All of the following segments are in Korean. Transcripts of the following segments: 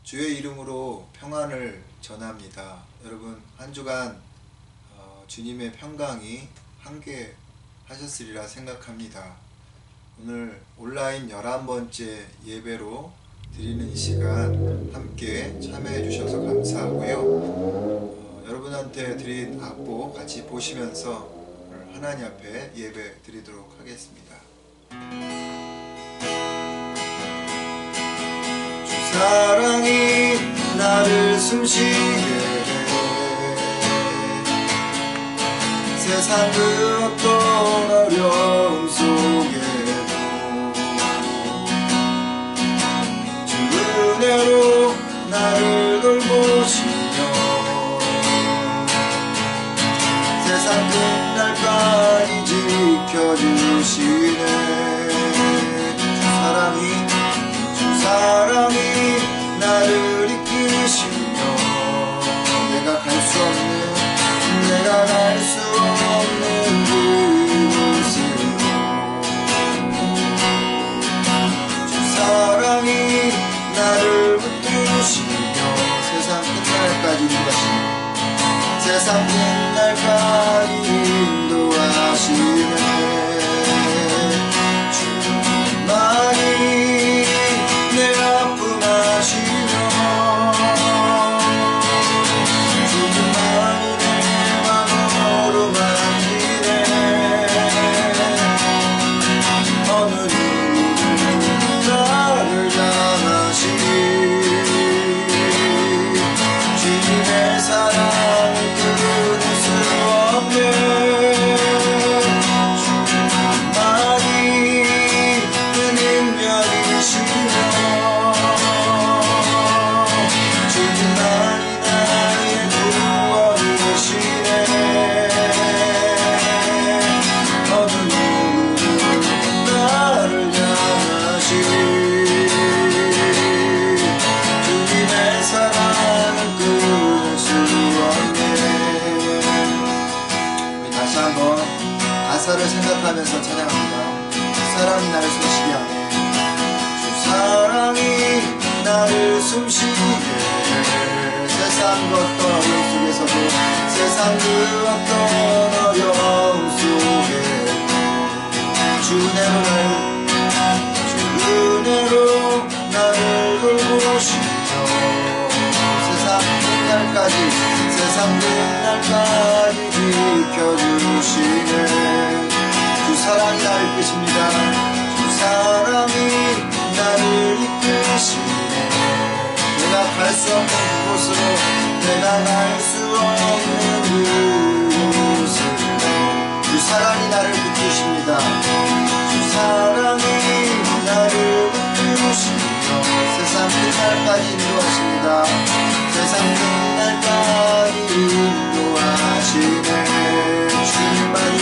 주의 이름으로 평안을 전합니다. 여러분 한 주간 주님의 평강이 함께 하셨으리라 생각합니다. 오늘 온라인 11번째 예배로 드리는 이 시간 함께 참여해 주셔서 감사하고요. 여러분한테 드린 악보 같이 보시면서 오늘 하나님 앞에 예배 드리도록 하겠습니다. 주 사랑이 나를 숨쉬게 해 세상 그 어떤 어려움 속에도 주 은혜로 나를 돌보시며 세상 끝날까지 지켜주시네. 주 사랑이 나를 이끄시며 내가 갈 수 없는 그곳으로 주 사랑이 나를 붙드시며 세상 끝날까지 인도하시네. 주만이 내 아픔 아시며 주만이 내 마음으로 만지네. 어느 누구도 나를 향하시니 주님의 사랑을 끊을 수 없네. 가사를 생각하면서 찬양합니다. 주 사랑이 나를 숨쉬게 하네. 주 사랑이 나를 숨쉬게 해 세상 그 어떤 어려움 속에서도 세상 그 어떤 어려움 속에 주 은혜로 나를 돌보시며 세상 끝날까지 지켜주시네. 주 사랑이 나를 이끄십니다. 주 사랑이 나를 이끄시네. 내가 갈 수 없는 그곳으로 주 사랑이 나를 붙드십니다. 주 사랑이 나를 붙드시며 세상 끝날까지 인도하십니다. 세상 끝날까지 인도하시네. 주님만이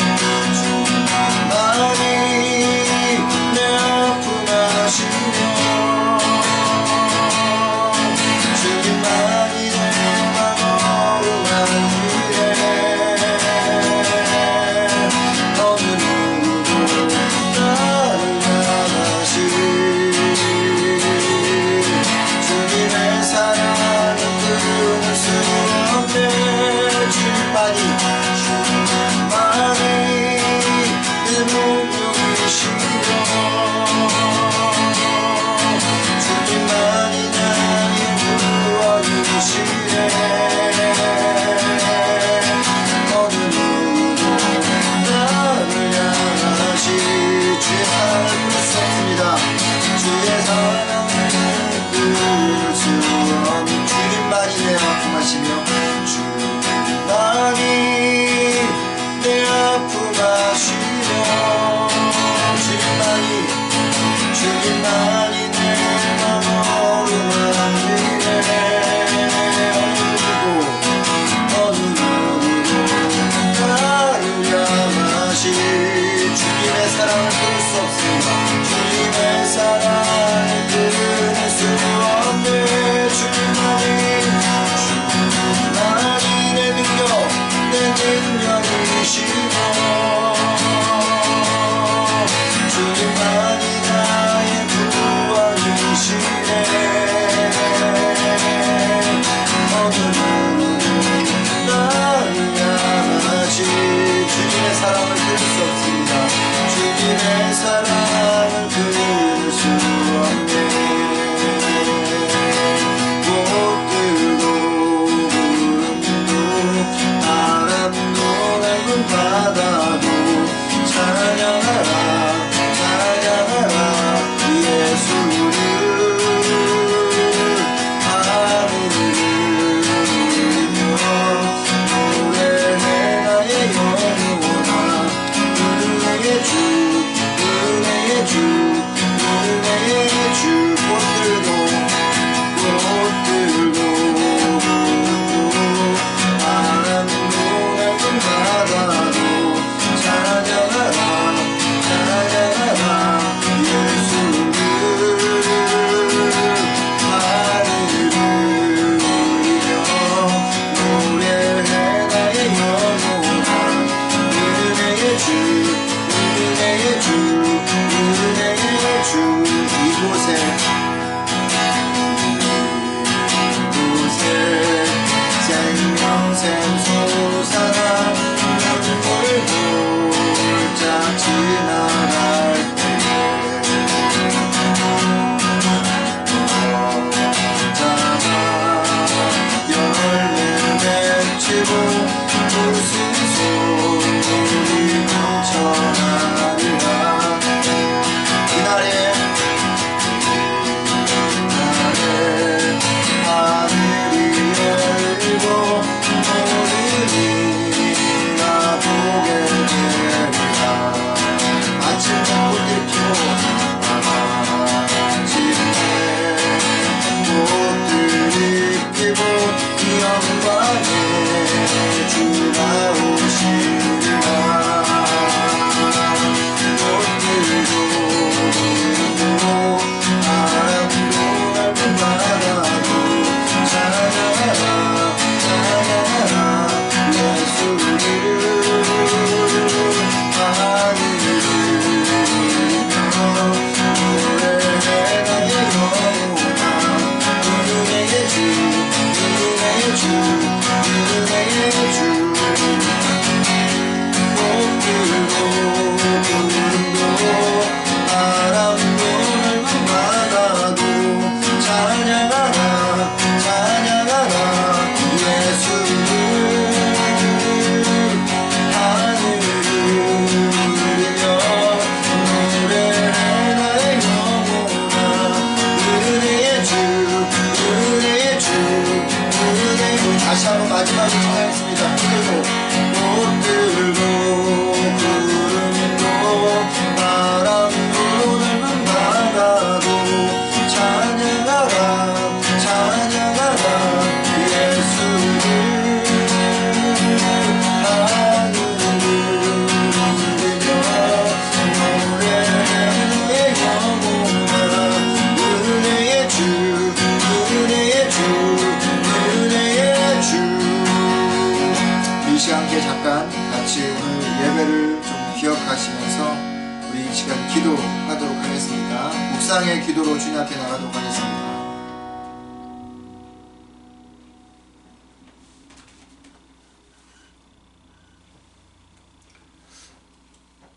집중의 기도로 주님 앞에 나가도록 하겠습니다.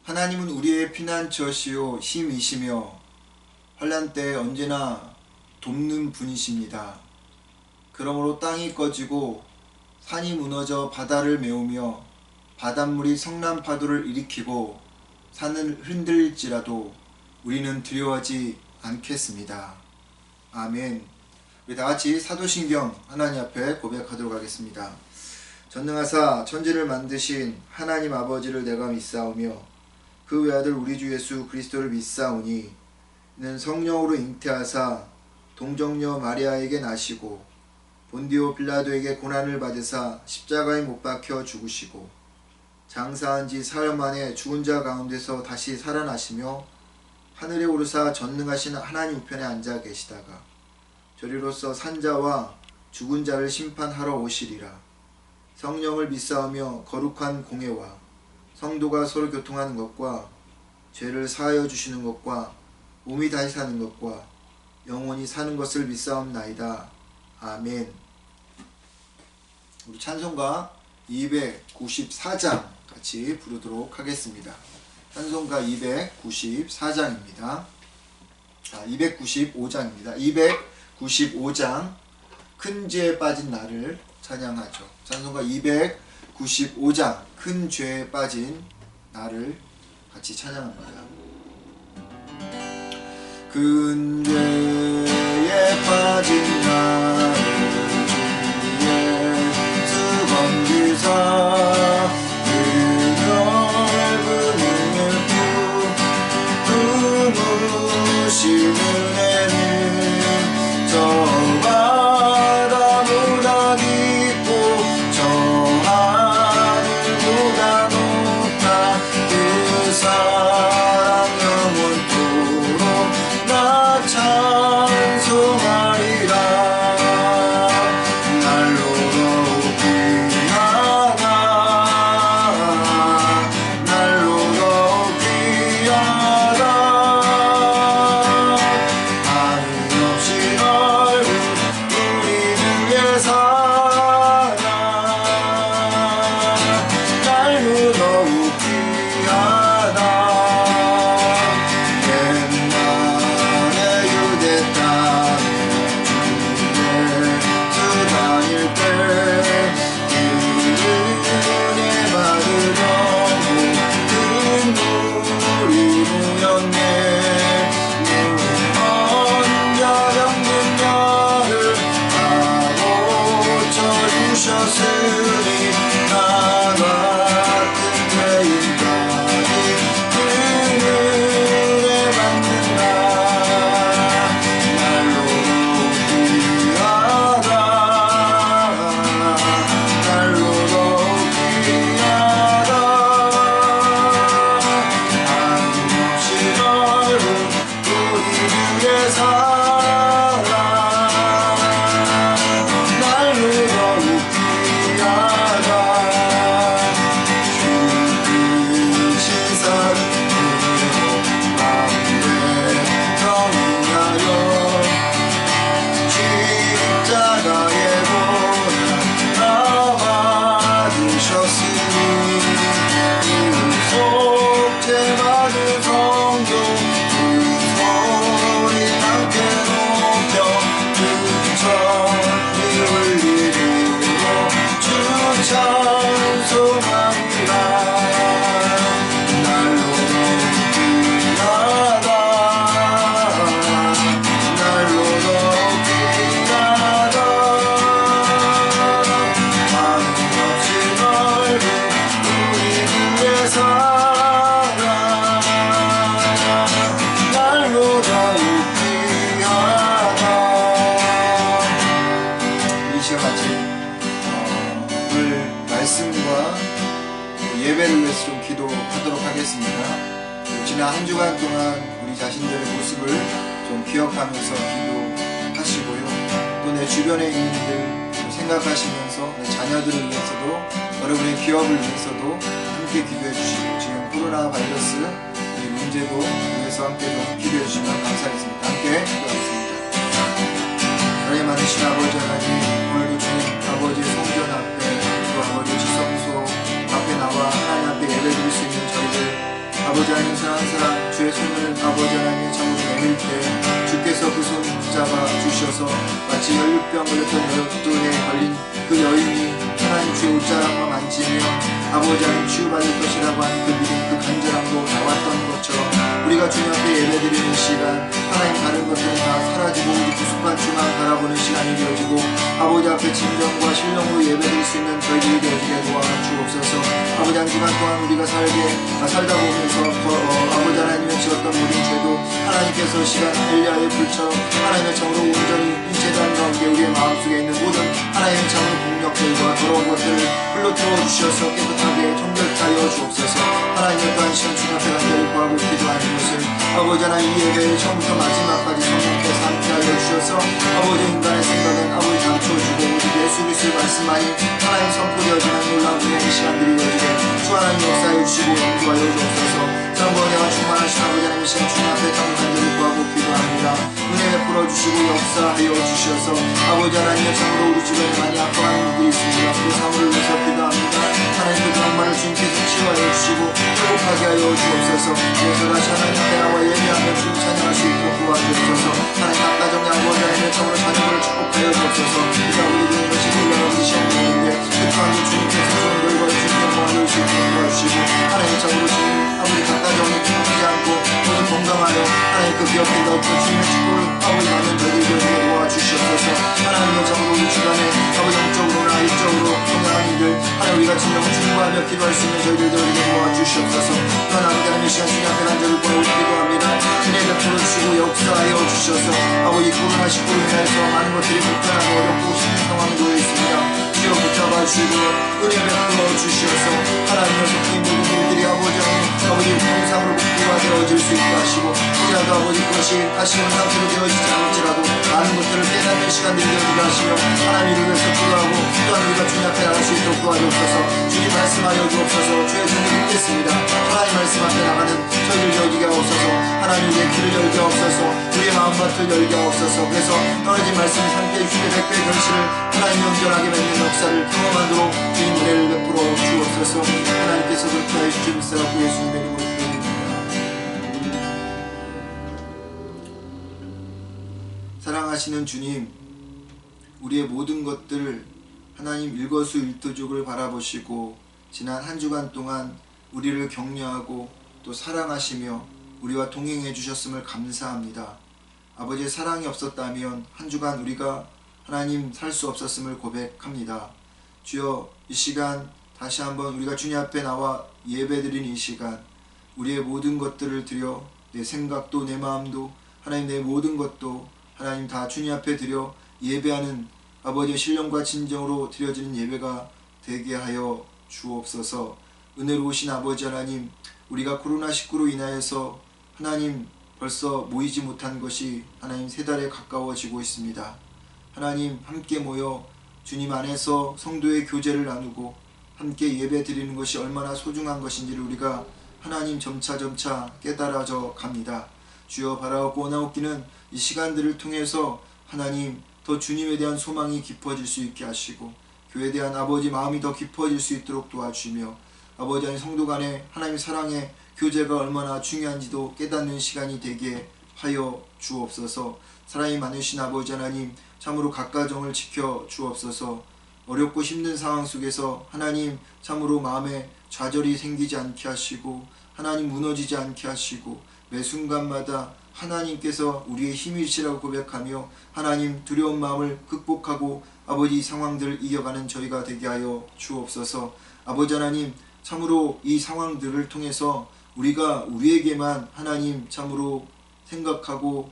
하나님은 우리의 피난처시요 힘이시며 환난 때 언제나 돕는 분이십니다. 그러므로 땅이 꺼지고 산이 무너져 바다를 메우며 바닷물이 성난 파도를 일으키고 산을 흔들지라도 우리는 두려워하지 않겠습니다. 아멘. 우리 다같이 사도신경 하나님 앞에 고백하도록 하겠습니다. 전능하사 천지를 만드신 하나님 아버지를 내가 믿사오며 그 외아들 우리 주 예수 그리스도를 믿사오니 이는 성령으로 잉태하사 동정녀 마리아에게 나시고 본디오 빌라도에게 고난을 받으사 십자가에 못 박혀 죽으시고 장사한 지 사흘 만에 죽은 자 가운데서 다시 살아나시며 하늘에 오르사 전능하신 하나님 우편에 앉아 계시다가 저리로서 산자와 죽은 자를 심판하러 오시리라. 성령을 믿사오며 거룩한 공회와 성도가 서로 교통하는 것과 죄를 사하여 주시는 것과 몸이 다시 사는 것과 영원히 사는 것을 믿사옵나이다. 아멘. 우리 찬송가 294장 같이 부르도록 하겠습니다. 찬송가 294장입니다. 295장입니다. 295장 큰 죄에 빠진 나를 찬양하죠. 찬송가 295장 큰 죄에 빠진 나를 같이 찬양합니다. 큰 죄에 빠진 나를 주의 수 건지사 그 넓은 은혜 품으신 은혜는 저 바다보다 깊고 저 하늘보다 높다. 그 사랑 영원토록 나 찬송하리라. 날로 더욱 귀하다. 날로 더욱 귀하다. 하늘없이 넓은 우리를 위해 살아. 날로 더욱 귀하다. 옛날에 유대 땅에 주의 수 다닐 때 그 은혜 받으려고 눈물이 모였네. 무언가 병든 나를 다 고쳐주셨으니 나 같은 죄인까지 그 은혜 받는다. 날로 더욱 귀하다. 날로 더욱 귀하다. 한없이 넓은 우리를 위해 살아. 날로 더욱 귀하다. 죽으신 사랑으로 가운데 정하여 십자가의 고난 다 받으셨으니 속죄 받은 성도 그 소리 함께 높여 그 천리 흘리리로 주 찬송하리라. 날로 더욱 귀하다. 날로 더욱 귀하다. 하늘없이 넓은 우리를 위해 살아. 날로 더욱 귀하다. 이 시간 같이 오늘 말씀과 예배를 위해서 좀 기도하도록 하겠습니다. 지난 한 주간 동안 우리 자신들의 모습을 좀 기억하면서 기도하시고요. 또 내 주변에 있는 일들 생각하시면서 내 자녀들을 위해서도 여러분의 기업을 위해서도 함께 기도해 주시고 지금 코로나 바이러스 이 문제도 위해서 함께 좀 기도해 주시면 감사하겠습니다. 함께 기도하겠습니다. 하나님 많으신 아버지 하나님, 오늘도 주님 아버지 성전 앞에 또 아버지 지성소 앞에 나와 하나님 앞에 예배드릴 수 있는 저희들 아버지 하나님 사랑하는 사람 주의 손을 아버지 하나님의 참으로 내밀 때 주께서 그 손 붙잡아 주셔서 마치 혈류병 걸렸던 12에 걸린 그 여인이 하나님 주의 옷자락만 만지며 아버지 하나님 치유받을 것이라고 하는 그 믿음 그 간절함도 나왔던 것처럼 우리가 주님 앞에 예배드리는 시간 하나님 다른 것들은 다 사라지고 우리 구속한 주만 바라보는 시간이 되어지고 아버지 앞에 진정과 신령으로 예배드릴 수 있는 저희들이 되어지게 도와주옵소서. 아버지 한 주간 동안 우리가 살다 보면서 아버지 하나님의 지었던 모든 죄도 하나님께서 시간 엘리야의 불처럼 하나님의 참으로 온전히 인체단 가운데 우리의 마음속에 있는 모든 하나님의 참으로 공력들과 더러운 것들을 흘러 들어주셔서 깨끗하게 정결케 하여 주옵소서. 하나님의 또한 시간 주님 앞에 간절히 구하고 기도하는 것을 아버지 하나님 이 예배의 처음부터 마지막까지 성령께서 함께 하여 주셔서 아버지 인간의 생각은 아버지 감춰주고 오직 예수 그리스도의 말씀만이 하나님 선포되어지는 놀라운 은혜의 시간들이 되어지게 주 하나님 역사해 주시고 인도하여 주옵소서. 사랑과 은혜와 충만하신 아버지 하나님의 시간 주님 앞에 간절히 구하고 기도합니다. 은혜 베풀어 주시고 역사하여 주셔서 아버지 하나님의 참으로 우리 주변에 많이 아파하는 분들이 있습니다. 그 사물을 위해서 기도합니다. 하나님 그 병만을 주님께서 치유하여 주시고 회복하게 하여 주옵소서. 그래서 다시 하나님 앞에 나와 예배하며 주님 찬양할 수 있도록 도와주옵소서. 하나님 각 가정의 아버지 하나님의 참으로 자녀를 축복하여 주옵소서. 이제 우리 주는 것이 놀라운 시험 되는데 그 또한 주님께서 좋은 결과 주님의 영광을 수 있도록 도와주시고 하나님 참으로 주님 아버지 각 가정이 끊기지 않고 모두 건강하여 하나님 그 기업인가 어떤 주님의 축복을 아버지 받는 저희들 되게 도와주시옵소서. 하나님의 참으로 우리 주간에 아버지 영적으로나 일적으로 건강한 이들 하나님 우리가 진정을 충고하며 기도할 수 있는 저희들 되게 도와주시옵소서. 또한 아버지 하나님의 시간 주님 앞에 간절히 구하고 기도합니다. 은혜 베풀어 주시고 역사하여 주셔서 아버지 코로나19로 인해서 많은 것들이 불편하고 어렵고 힘든 상황에 놓여 있습니다. 주여 붙잡아 주시고 은혜 베풀어 주셔서 하나님의 속히 모든 일들이 아버지 통상으로 복구가 되어질 수 있게 하시고 혹이라도 아버지 그것이 다시 온 상태로 되어지지 않을지라도 많은 것들을 깨닫는 시간들이 되어지게 하시며 하나님을 위해서 기도하고 또한 우리가 주님 앞에 나갈 수 있도록 도와주옵소서. 주님 말씀하여 주옵소서. 주의 종을 믿겠습니다. 하나님 말씀 앞에 나가는 저희를 열게 하옵소서. 하나님 우리의 귀를 열게 하옵소서. 우리의 마음밭을 열게 하옵소서. 그래서 떨어진 말씀을 삼게 해주시되 백배의 결실을 하나님 온전하게 맺는 역사를 경험하도록 주님 은혜를 베풀어 주옵소서. 하나님께서 그렇게 하여 주시옵소서. 예수님의 이름으로 기도드립니다. 사랑하시는 주님, 우리의 모든 것들 하나님 일거수일투족을 바라보시고 지난 한 주간 동안 우리를 격려하고 또 사랑하시며 우리와 동행해 주셨음을 감사합니다. 아버지의 사랑이 없었다면 한 주간 우리가 하나님 살 수 없었음을 고백합니다. 주여 이 시간 다시 한번 우리가 주님 앞에 나와 예배드리는 이 시간 우리의 모든 것들을 드려 내 생각도 내 마음도 하나님 내 모든 것도 하나님 다 주님 앞에 드려 예배하는 아버지의 신령과 진정으로 드려지는 예배가 되게 하여 주옵소서. 은혜로우신 아버지 하나님, 우리가 코로나19로 인하여서 하나님 벌써 모이지 못한 것이 하나님 3달에 가까워지고 있습니다. 하나님 함께 모여 주님 안에서 성도의 교제를 나누고 함께 예배 드리는 것이 얼마나 소중한 것인지를 우리가 하나님 점차 깨달아져 갑니다. 주여 바라옵고 원하옵기는 이 시간들을 통해서 하나님 더 주님에 대한 소망이 깊어질 수 있게 하시고 교회에 대한 아버지 마음이 더 깊어질 수 있도록 도와주시며 아버지 하나님 성도 간의 하나님의 사랑의 교제가 얼마나 중요한지도 깨닫는 시간이 되게 하여 주옵소서. 사랑이 많으신 아버지 하나님 참으로 각 가정을 지켜 주옵소서. 어렵고 힘든 상황 속에서 하나님 참으로 마음에 좌절이 생기지 않게 하시고 하나님 무너지지 않게 하시고 매 순간마다 하나님께서 우리의 힘이시라고 고백하며 하나님 두려운 마음을 극복하고 아버지 상황들을 이겨가는 저희가 되게 하여 주옵소서. 아버지 하나님 참으로 이 상황들을 통해서 우리가 우리에게만 하나님 참으로 생각하고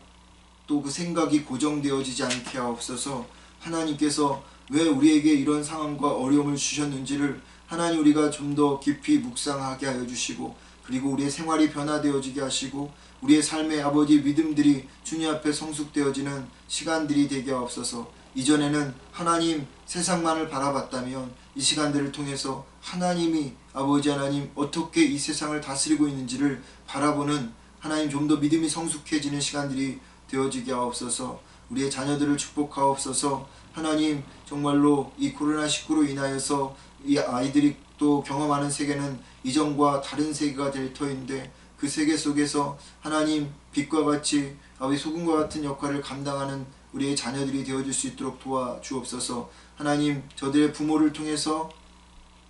또 그 생각이 고정되어지지 않게 하옵소서. 하나님께서 왜 우리에게 이런 상황과 어려움을 주셨는지를 하나님 우리가 좀 더 깊이 묵상하게 하여 주시고 그리고 우리의 생활이 변화되어지게 하시고 우리의 삶의 아버지 믿음들이 주님 앞에 성숙되어지는 시간들이 되게 하옵소서. 이전에는 하나님 세상만을 바라봤다면 이 시간들을 통해서 하나님이 아버지 하나님 어떻게 이 세상을 다스리고 있는지를 바라보는 하나님 좀 더 믿음이 성숙해지는 시간들이 되어지게 하옵소서. 우리의 자녀들을 축복하옵소서. 하나님 정말로 이 코로나19로 인하여서 이 아이들이 또 경험하는 세계는 이전과 다른 세계가 될 터인데 그 세계 속에서 하나님 빛과 같이 아버지 소금과 같은 역할을 감당하는 우리의 자녀들이 되어줄 수 있도록 도와주옵소서. 하나님 저들의 부모를 통해서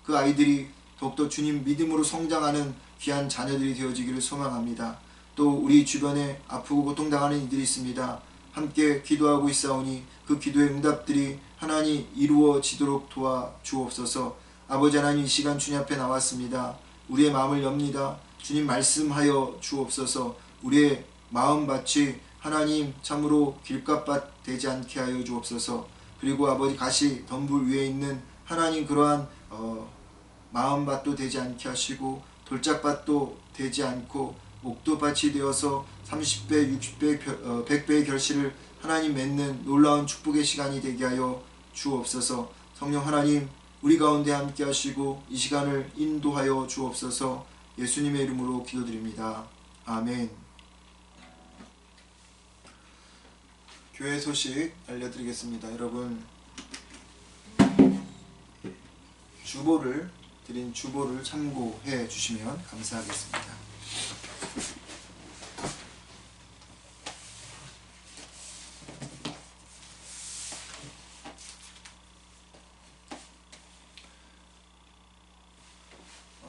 그 아이들이 더욱더 주님 믿음으로 성장하는 귀한 자녀들이 되어지기를 소망합니다. 또 우리 주변에 아프고 고통당하는 이들이 있습니다. 함께 기도하고 있사오니 그 기도의 응답들이 하나님 이루어지도록 도와주옵소서. 아버지 하나님 이 시간 주님 앞에 나왔습니다. 우리의 마음을 엽니다. 주님 말씀하여 주옵소서. 우리의 마음밭이 하나님 참으로 길값밭 되지 않게 하여 주옵소서. 그리고 아버지 가시 덤불 위에 있는 하나님 그러한 마음밭도 되지 않게 하시고 돌짝밭도 되지 않고 목도밭이 되어서 30배, 60배, 100배의 결실을 하나님 맺는 놀라운 축복의 시간이 되게 하여 주옵소서. 성령 하나님 우리 가운데 함께 하시고 이 시간을 인도하여 주옵소서. 예수님의 이름으로 기도드립니다. 아멘. 교회 소식 알려드리겠습니다. 여러분 드린 주보를 참고해 주시면 감사하겠습니다.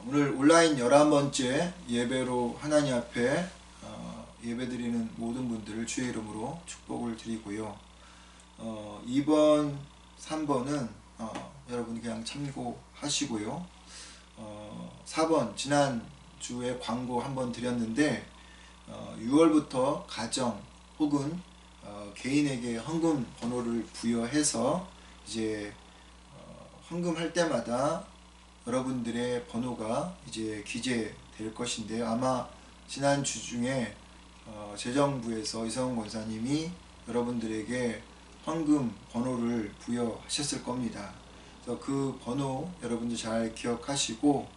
오늘 온라인 11번째 예배로 하나님 앞에 예배드리는 모든 분들을 주의 이름으로 축복을 드리고요. 2번, 3번은 여러분 그냥 참고하시고요. 4번 지난주에 광고 한번 드렸는데 6월부터 가정 혹은 개인에게 헌금 번호를 부여해서 이제 헌금할 때마다 여러분들의 번호가 이제 기재될 것인데요. 아마 지난주 중에 재정부에서 이성훈 권사님이 여러분들에게 헌금 번호를 부여하셨을 겁니다. 그래서 그 번호 여러분들 잘 기억하시고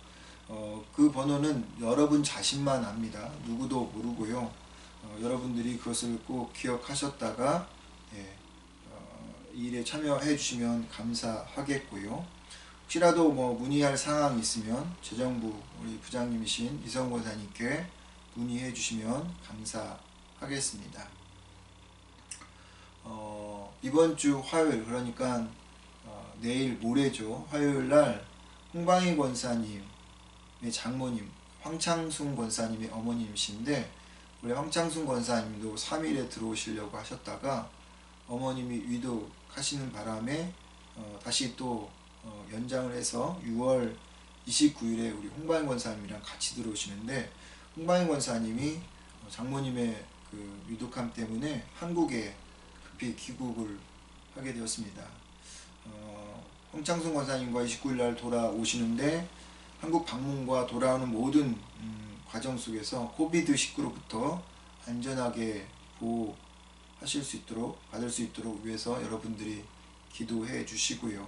그 번호는 여러분 자신만 압니다. 누구도 모르고요. 여러분들이 그것을 꼭 기억하셨다가 이 일에 참여해 주시면 감사하겠고요. 혹시라도 문의할 사항이 있으면 재정부 우리 부장님이신 이성훈 권사님께 문의해 주시면 감사하겠습니다. 이번 주 화요일 그러니까 내일 모레죠. 화요일날 홍방희 권사님의 장모님 황창순 권사님의 어머님이신데 원래 황창순 권사님도 3일에 들어오시려고 하셨다가 어머님이 위독하시는 바람에 다시 또 연장을 해서 6월 29일에 우리 홍방희 권사님이랑 같이 들어오시는데 홍방희 권사님이 장모님의 그 위독함 때문에 한국에 급히 귀국을 하게 되었습니다. 황창순 권사님과 29일날 돌아오시는데 한국 방문과 돌아오는 모든 과정 속에서 코비드19로부터 안전하게 보호하실 수 있도록 받을 수 있도록 위해서 여러분들이 기도해 주시고요.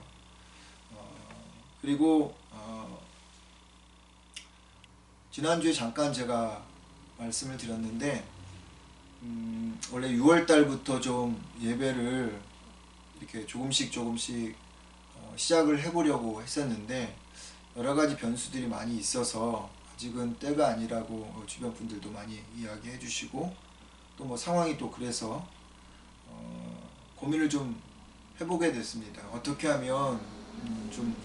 그리고 지난주에 잠깐 제가 말씀을 드렸는데 원래 6월달부터 좀 예배를 이렇게 조금씩 시작을 해보려고 했었는데 여러가지 변수들이 많이 있어서 아직은 때가 아니라고 주변 분들도 많이 이야기해 주시고 또 상황이 또 그래서 고민을 좀 해보게 됐습니다. 어떻게 하면 좀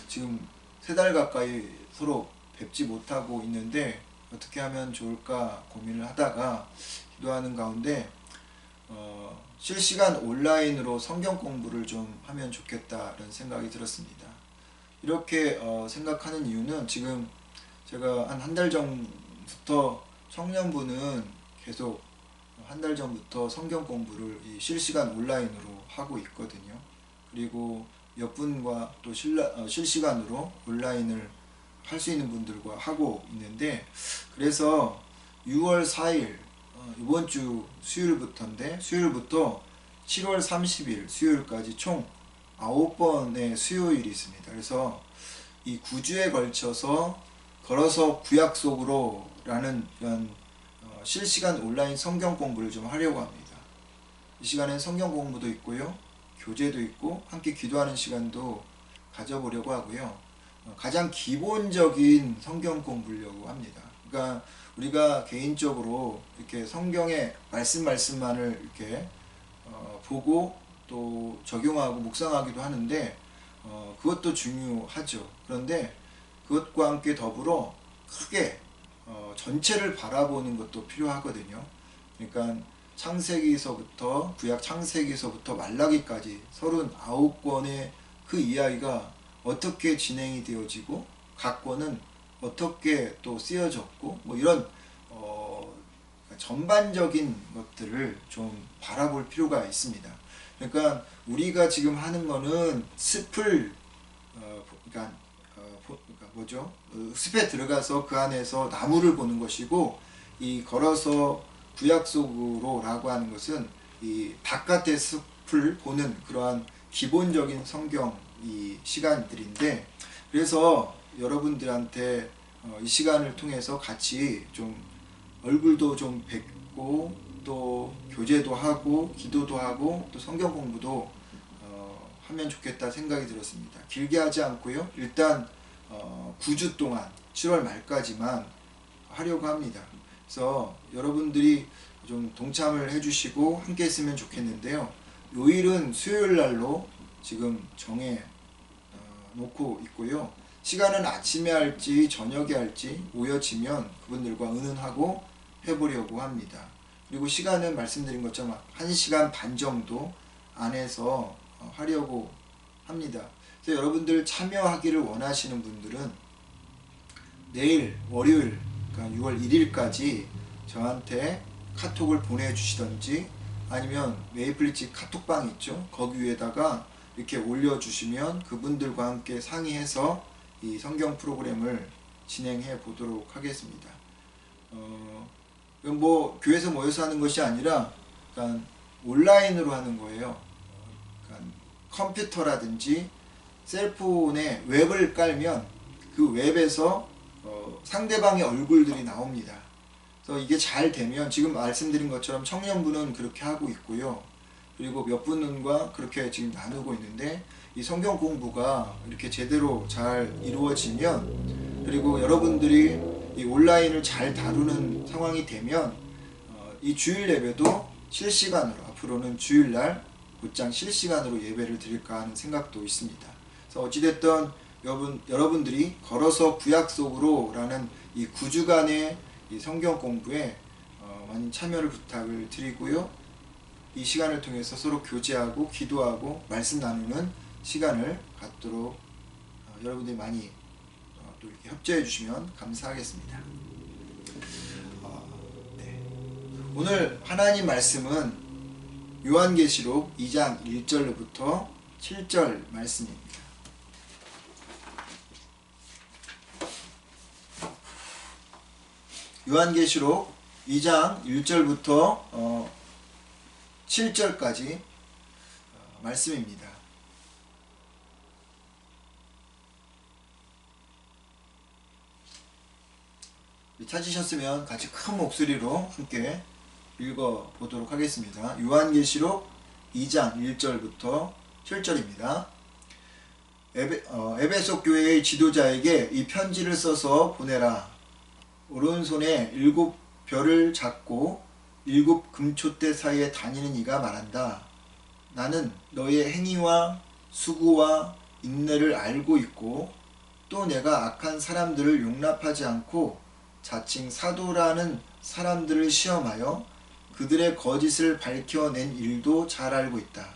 지금 3달 가까이 서로 뵙지 못하고 있는데 어떻게 하면 좋을까 고민을 하다가 기도하는 가운데 실시간 온라인으로 성경 공부를 좀 하면 좋겠다라는 생각이 들었습니다. 이렇게 생각하는 이유는 지금 제가 한 달 전부터 청년부는 계속 한 달 전부터 성경 공부를 이 실시간 온라인으로 하고 있거든요. 그리고 몇 분과 또 실시간으로 온라인을 할 수 있는 분들과 하고 있는데 그래서 6월 4일 이번 주 수요일부터 7월 30일 수요일까지 총 9번의 수요일이 있습니다. 그래서 이 9주에 걸쳐서 걸어서 구약 속으로 라는 이런 실시간 온라인 성경 공부를 좀 하려고 합니다. 이 시간엔 성경 공부도 있고요. 교제도 있고 함께 기도하는 시간도 가져보려고 하고요. 가장 기본적인 성경 공부려고 합니다. 그러니까 우리가 개인적으로 이렇게 성경의 말씀만을 이렇게 보고 또 적용하고 묵상하기도 하는데 그것도 중요하죠. 그런데 그것과 함께 더불어 크게 전체를 바라보는 것도 필요하거든요. 그러니까 창세기서부터 구약 창세기서부터 말라기까지 39권의 그 이야기가 어떻게 진행이 되어지고 각 권은 어떻게 또 쓰여졌고 뭐 이런 전반적인 것들을 좀 바라볼 필요가 있습니다. 그러니까 우리가 지금 하는 거는 숲을 그러니까 뭐죠? 숲에 들어가서 그 안에서 나무를 보는 것이고, 이 걸어서 구약 속으로 라고 하는 것은 이 바깥의 숲을 보는 그러한 기본적인 성경 이 시간들인데, 그래서 여러분들한테 이 시간을 통해서 같이 좀 얼굴도 좀 뵙고 또 교제도 하고 기도도 하고 또 성경 공부도 하면 좋겠다 생각이 들었습니다. 길게 하지 않고요. 일단 9주 동안 7월 말까지만 하려고 합니다. 그래서 여러분들이 좀 동참을 해주시고 함께 했으면 좋겠는데요. 요일은 수요일 날로 지금 정해 놓고 있고요. 시간은 아침에 할지 저녁에 할지 모여지면 그분들과 의논하고 해보려고 합니다. 그리고 시간은 말씀드린 것처럼 1시간 반 정도 안에서 하려고 합니다. 그래서 여러분들 참여하기를 원하시는 분들은 내일 월요일 그러니까 6월 1일까지 저한테 카톡을 보내주시던지 아니면 메이플리치 카톡방 있죠. 거기 위에다가 이렇게 올려주시면 그분들과 함께 상의해서 이 성경 프로그램을 진행해 보도록 하겠습니다. 뭐 교회에서 모여서 하는 것이 아니라 그러니까 온라인으로 하는 거예요. 그러니까 컴퓨터라든지 셀폰에 웹을 깔면 그 웹에서 상대방의 얼굴들이 나옵니다. 그래서 이게 잘 되면 지금 말씀드린 것처럼 청년부는 그렇게 하고 있고요. 그리고 몇 분과 그렇게 지금 나누고 있는데, 이 성경 공부가 이렇게 제대로 잘 이루어지면, 그리고 여러분들이 이 온라인을 잘 다루는 상황이 되면 이 주일 예배도 실시간으로, 앞으로는 주일날 곧장 실시간으로 예배를 드릴까 하는 생각도 있습니다. 그래서 어찌됐든 여러분들이 걸어서 구약 속으로 라는 이 9주간의 이 성경 공부에 많은 참여를 부탁을 드리고요. 이 시간을 통해서 서로 교제하고 기도하고 말씀 나누는 시간을 갖도록 여러분들이 많이 또 이렇게 협조해 주시면 감사하겠습니다. 네. 오늘 하나님 말씀은 요한계시록 2장 1절부터 7절 말씀입니다. 요한계시록 2장 1절부터 7절까지 말씀입니다. 찾으셨으면 같이 큰 목소리로 함께 읽어보도록 하겠습니다. 요한계시록 2장 1절부터 7절입니다. 에베소 교회의 지도자에게 이 편지를 써서 보내라. 오른손에 7 별을 잡고 7 금촛대 사이에 다니는 이가 말한다. 나는 너의 행위와 수고와 인내를 알고 있고 또 내가 악한 사람들을 용납하지 않고 자칭 사도라는 사람들을 시험하여 그들의 거짓을 밝혀낸 일도 잘 알고 있다.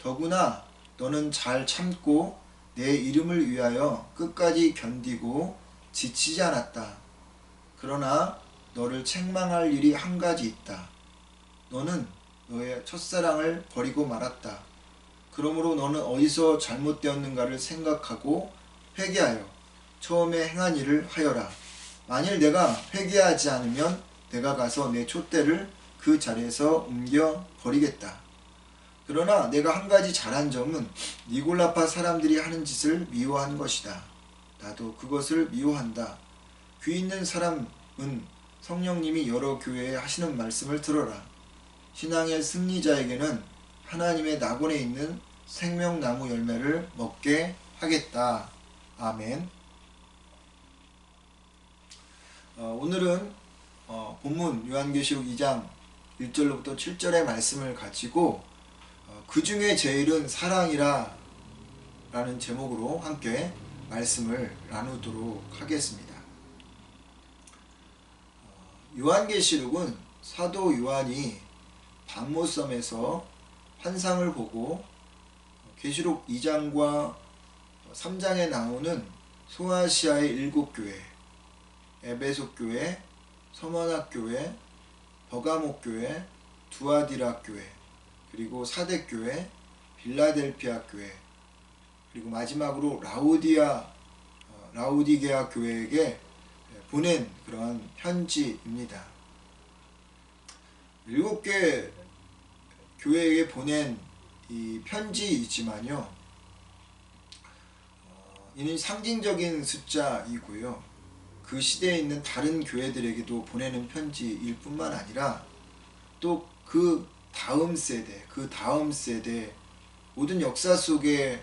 더구나 너는 잘 참고 내 이름을 위하여 끝까지 견디고 지치지 않았다. 그러나 너를 책망할 일이 한 가지 있다. 너는 너의 첫사랑을 버리고 말았다. 그러므로 너는 어디서 잘못되었는가를 생각하고 회개하여 처음에 행한 일을 하여라. 만일 내가 회개하지 않으면 내가 가서 내 촛대를 그 자리에서 옮겨 버리겠다. 그러나 내가 한 가지 잘한 점은 니골라파 사람들이 하는 짓을 미워한 것이다. 나도 그것을 미워한다. 귀 있는 사람은 성령님이 여러 교회에 하시는 말씀을 들어라. 신앙의 승리자에게는 하나님의 낙원에 있는 생명나무 열매를 먹게 하겠다. 아멘. 오늘은 본문 요한계시록 2장 1절로부터 7절의 말씀을 가지고 그 중에 제일은 사랑이라 라는 제목으로 함께 말씀을 나누도록 하겠습니다. 요한계시록은 사도 요한이 반모섬에서 환상을 보고 계시록 2장과 3장에 나오는 소아시아의 7교회, 에베소 교회, 서머나 교회, 버가모 교회, 두아디라 교회, 그리고 사대 교회, 빌라델피아 교회, 그리고 마지막으로 라우디게아 교회에게 보낸 그런 편지입니다. 7개 교회에게 보낸 이 편지이지만요, 이는 상징적인 숫자이고요, 그 시대에 있는 다른 교회들에게도 보내는 편지일 뿐만 아니라 또 그 다음 세대, 모든 역사 속에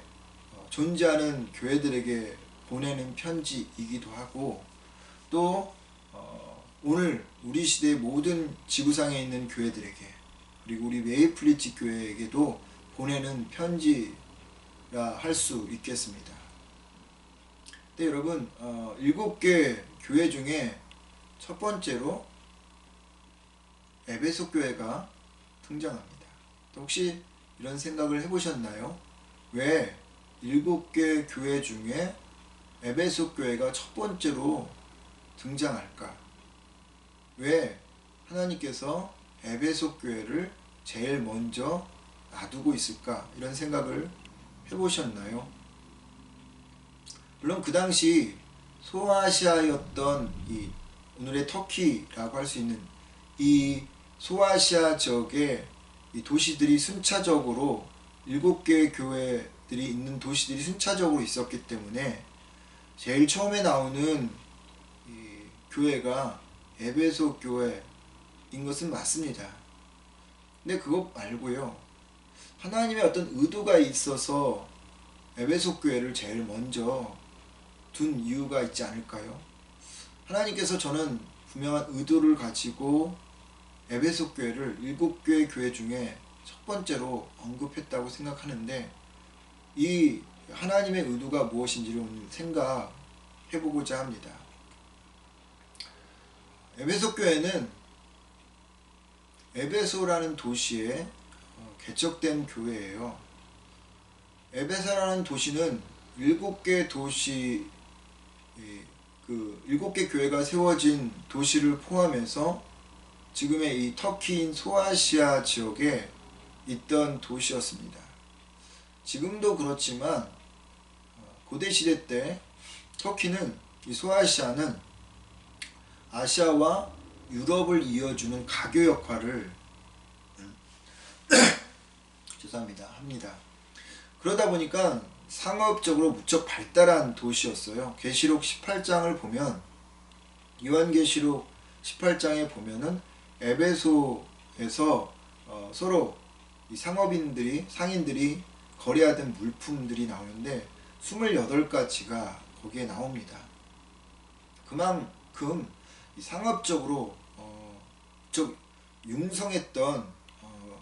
존재하는 교회들에게 보내는 편지이기도 하고, 또 오늘 우리 시대의 모든 지구상에 있는 교회들에게, 그리고 우리 웨이플리치 교회에게도 보내는 편지라 할 수 있겠습니다. 근데 여러분, 7개 교회 중에 첫 번째로 에베소 교회가 등장합니다. 혹시 이런 생각을 해보셨나요? 왜 7개 교회 중에 에베소 교회가 첫 번째로 등장할까? 왜 하나님께서 에베소 교회를 제일 먼저 놔두고 있을까? 이런 생각을 해보셨나요? 물론 그 당시 소아시아였던 이 오늘의 터키라고 할 수 있는 이 소아시아 지역의 이 도시들이 순차적으로 7개의 교회들이 있는 도시들이 순차적으로 있었기 때문에 제일 처음에 나오는 이 교회가 에베소 교회인 것은 맞습니다. 근데 그것 말고요, 하나님의 어떤 의도가 있어서 에베소 교회를 제일 먼저 둔 이유가 있지 않을까요? 하나님께서 저는 분명한 의도를 가지고 에베소 교회를 7개의 교회 중에 첫 번째로 언급했다고 생각하는데, 이 하나님의 의도가 무엇인지를 오늘 생각해보고자 합니다. 에베소 교회는 에베소라는 도시에 개척된 교회예요. 에베소라는 도시는 7개 도시, 그 7개 교회가 세워진 도시를 포함해서 지금의 이 터키인 소아시아 지역에 있던 도시였습니다. 지금도 그렇지만 고대시대 때 터키는, 이 소아시아는 아시아와 유럽을 이어주는 가교 역할을 합니다. 그러다 보니까 상업적으로 무척 발달한 도시였어요. 계시록 18장을 보면, 요한계시록 18장에 보면은 에베소에서 서로 이 상인들이 거래하던 물품들이 나오는데 28가지가 거기에 나옵니다. 그만큼 이 상업적으로 융성했던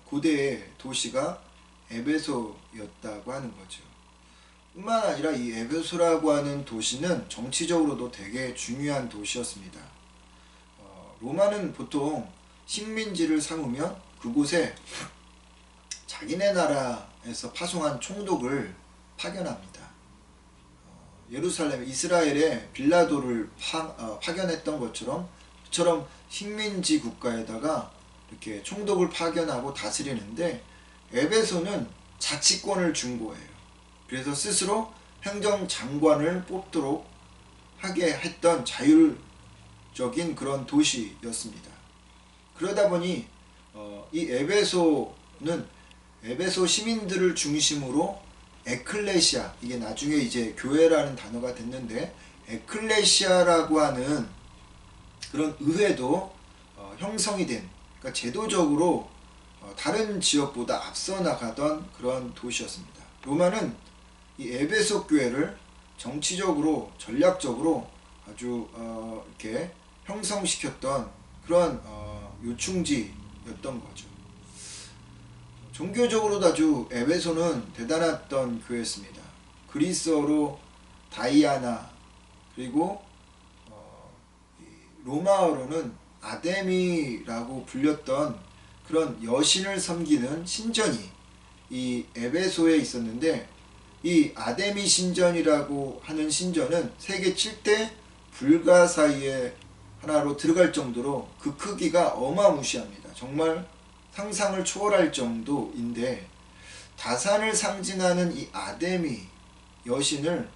고대의 도시가 에베소였다고 하는 거죠. 뿐만 아니라 이 에베소라고 하는 도시는 정치적으로도 되게 중요한 도시였습니다. 로마는 보통 식민지를 삼으면 그곳에 자기네 나라에서 파송한 총독을 파견합니다. 예루살렘, 이스라엘에 빌라도를 파견했던 것처럼 식민지 국가에다가 이렇게 총독을 파견하고 다스리는데, 에베소는 자치권을 준 거예요. 그래서 스스로 행정장관을 뽑도록 하게 했던 자율적인 그런 도시였습니다. 그러다 보니 이 에베소는 에베소 시민들을 중심으로 에클레시아, 이게 나중에 이제 교회라는 단어가 됐는데, 에클레시아라고 하는 그런 의회도 형성이 된, 그러니까 제도적으로 다른 지역보다 앞서 나가던 그런 도시였습니다. 로마는 이 에베소 교회를 정치적으로 전략적으로 아주 이렇게 형성시켰던 그런 요충지였던 거죠. 종교적으로도 아주 에베소는 대단했던 교회였습니다. 그리스어로 다이아나, 그리고 로마어로는 아데미라고 불렸던 그런 여신을 섬기는 신전이 이 에베소에 있었는데, 이 아데미 신전이라고 하는 신전은 세계 7대 불가사의의 하나로 들어갈 정도로 그 크기가 어마무시합니다. 정말 상상을 초월할 정도인데, 다산을 상징하는 이 아데미 여신을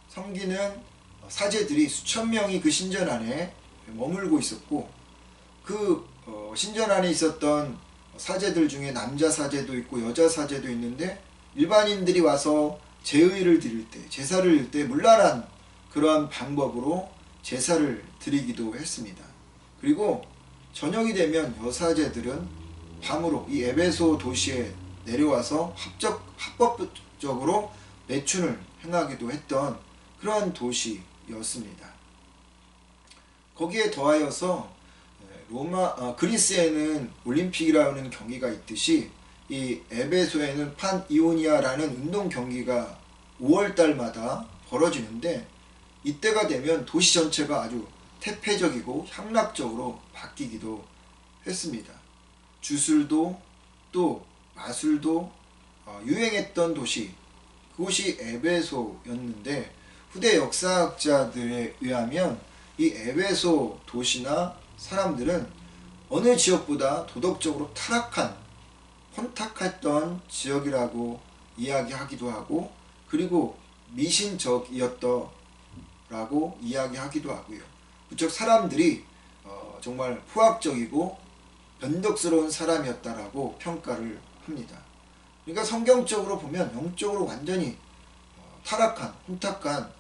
섬기는 사제들이 수천 명이 그 신전 안에 머물고 있었고, 그 신전 안에 있었던 사제들 중에 남자 사제도 있고 여자 사제도 있는데, 일반인들이 와서 제의를 드릴 때, 제사를 드릴 때 문란한 그러한 방법으로 제사를 드리기도 했습니다. 그리고 저녁이 되면 여사제들은 밤으로 이 에베소 도시에 내려와서 합법적으로 매춘을 행하기도 했던 그런 도시였습니다. 거기에 더하여서 그리스에는 올림픽이라는 경기가 있듯이 이 에베소에는 판이오니아라는 운동 경기가 5월달마다 벌어지는데, 이때가 되면 도시 전체가 아주 태폐적이고 향락적으로 바뀌기도 했습니다. 주술도 또 마술도 유행했던 도시, 그곳이 에베소였는데, 후대 역사학자들에 의하면 이 에베소 도시나 사람들은 어느 지역보다 도덕적으로 혼탁했던 지역이라고 이야기하기도 하고, 그리고 미신적이었더라고 이야기하기도 하고요. 무척 사람들이 정말 포악적이고 변덕스러운 사람이었다라고 평가를 합니다. 그러니까 성경적으로 보면 영적으로 완전히 혼탁한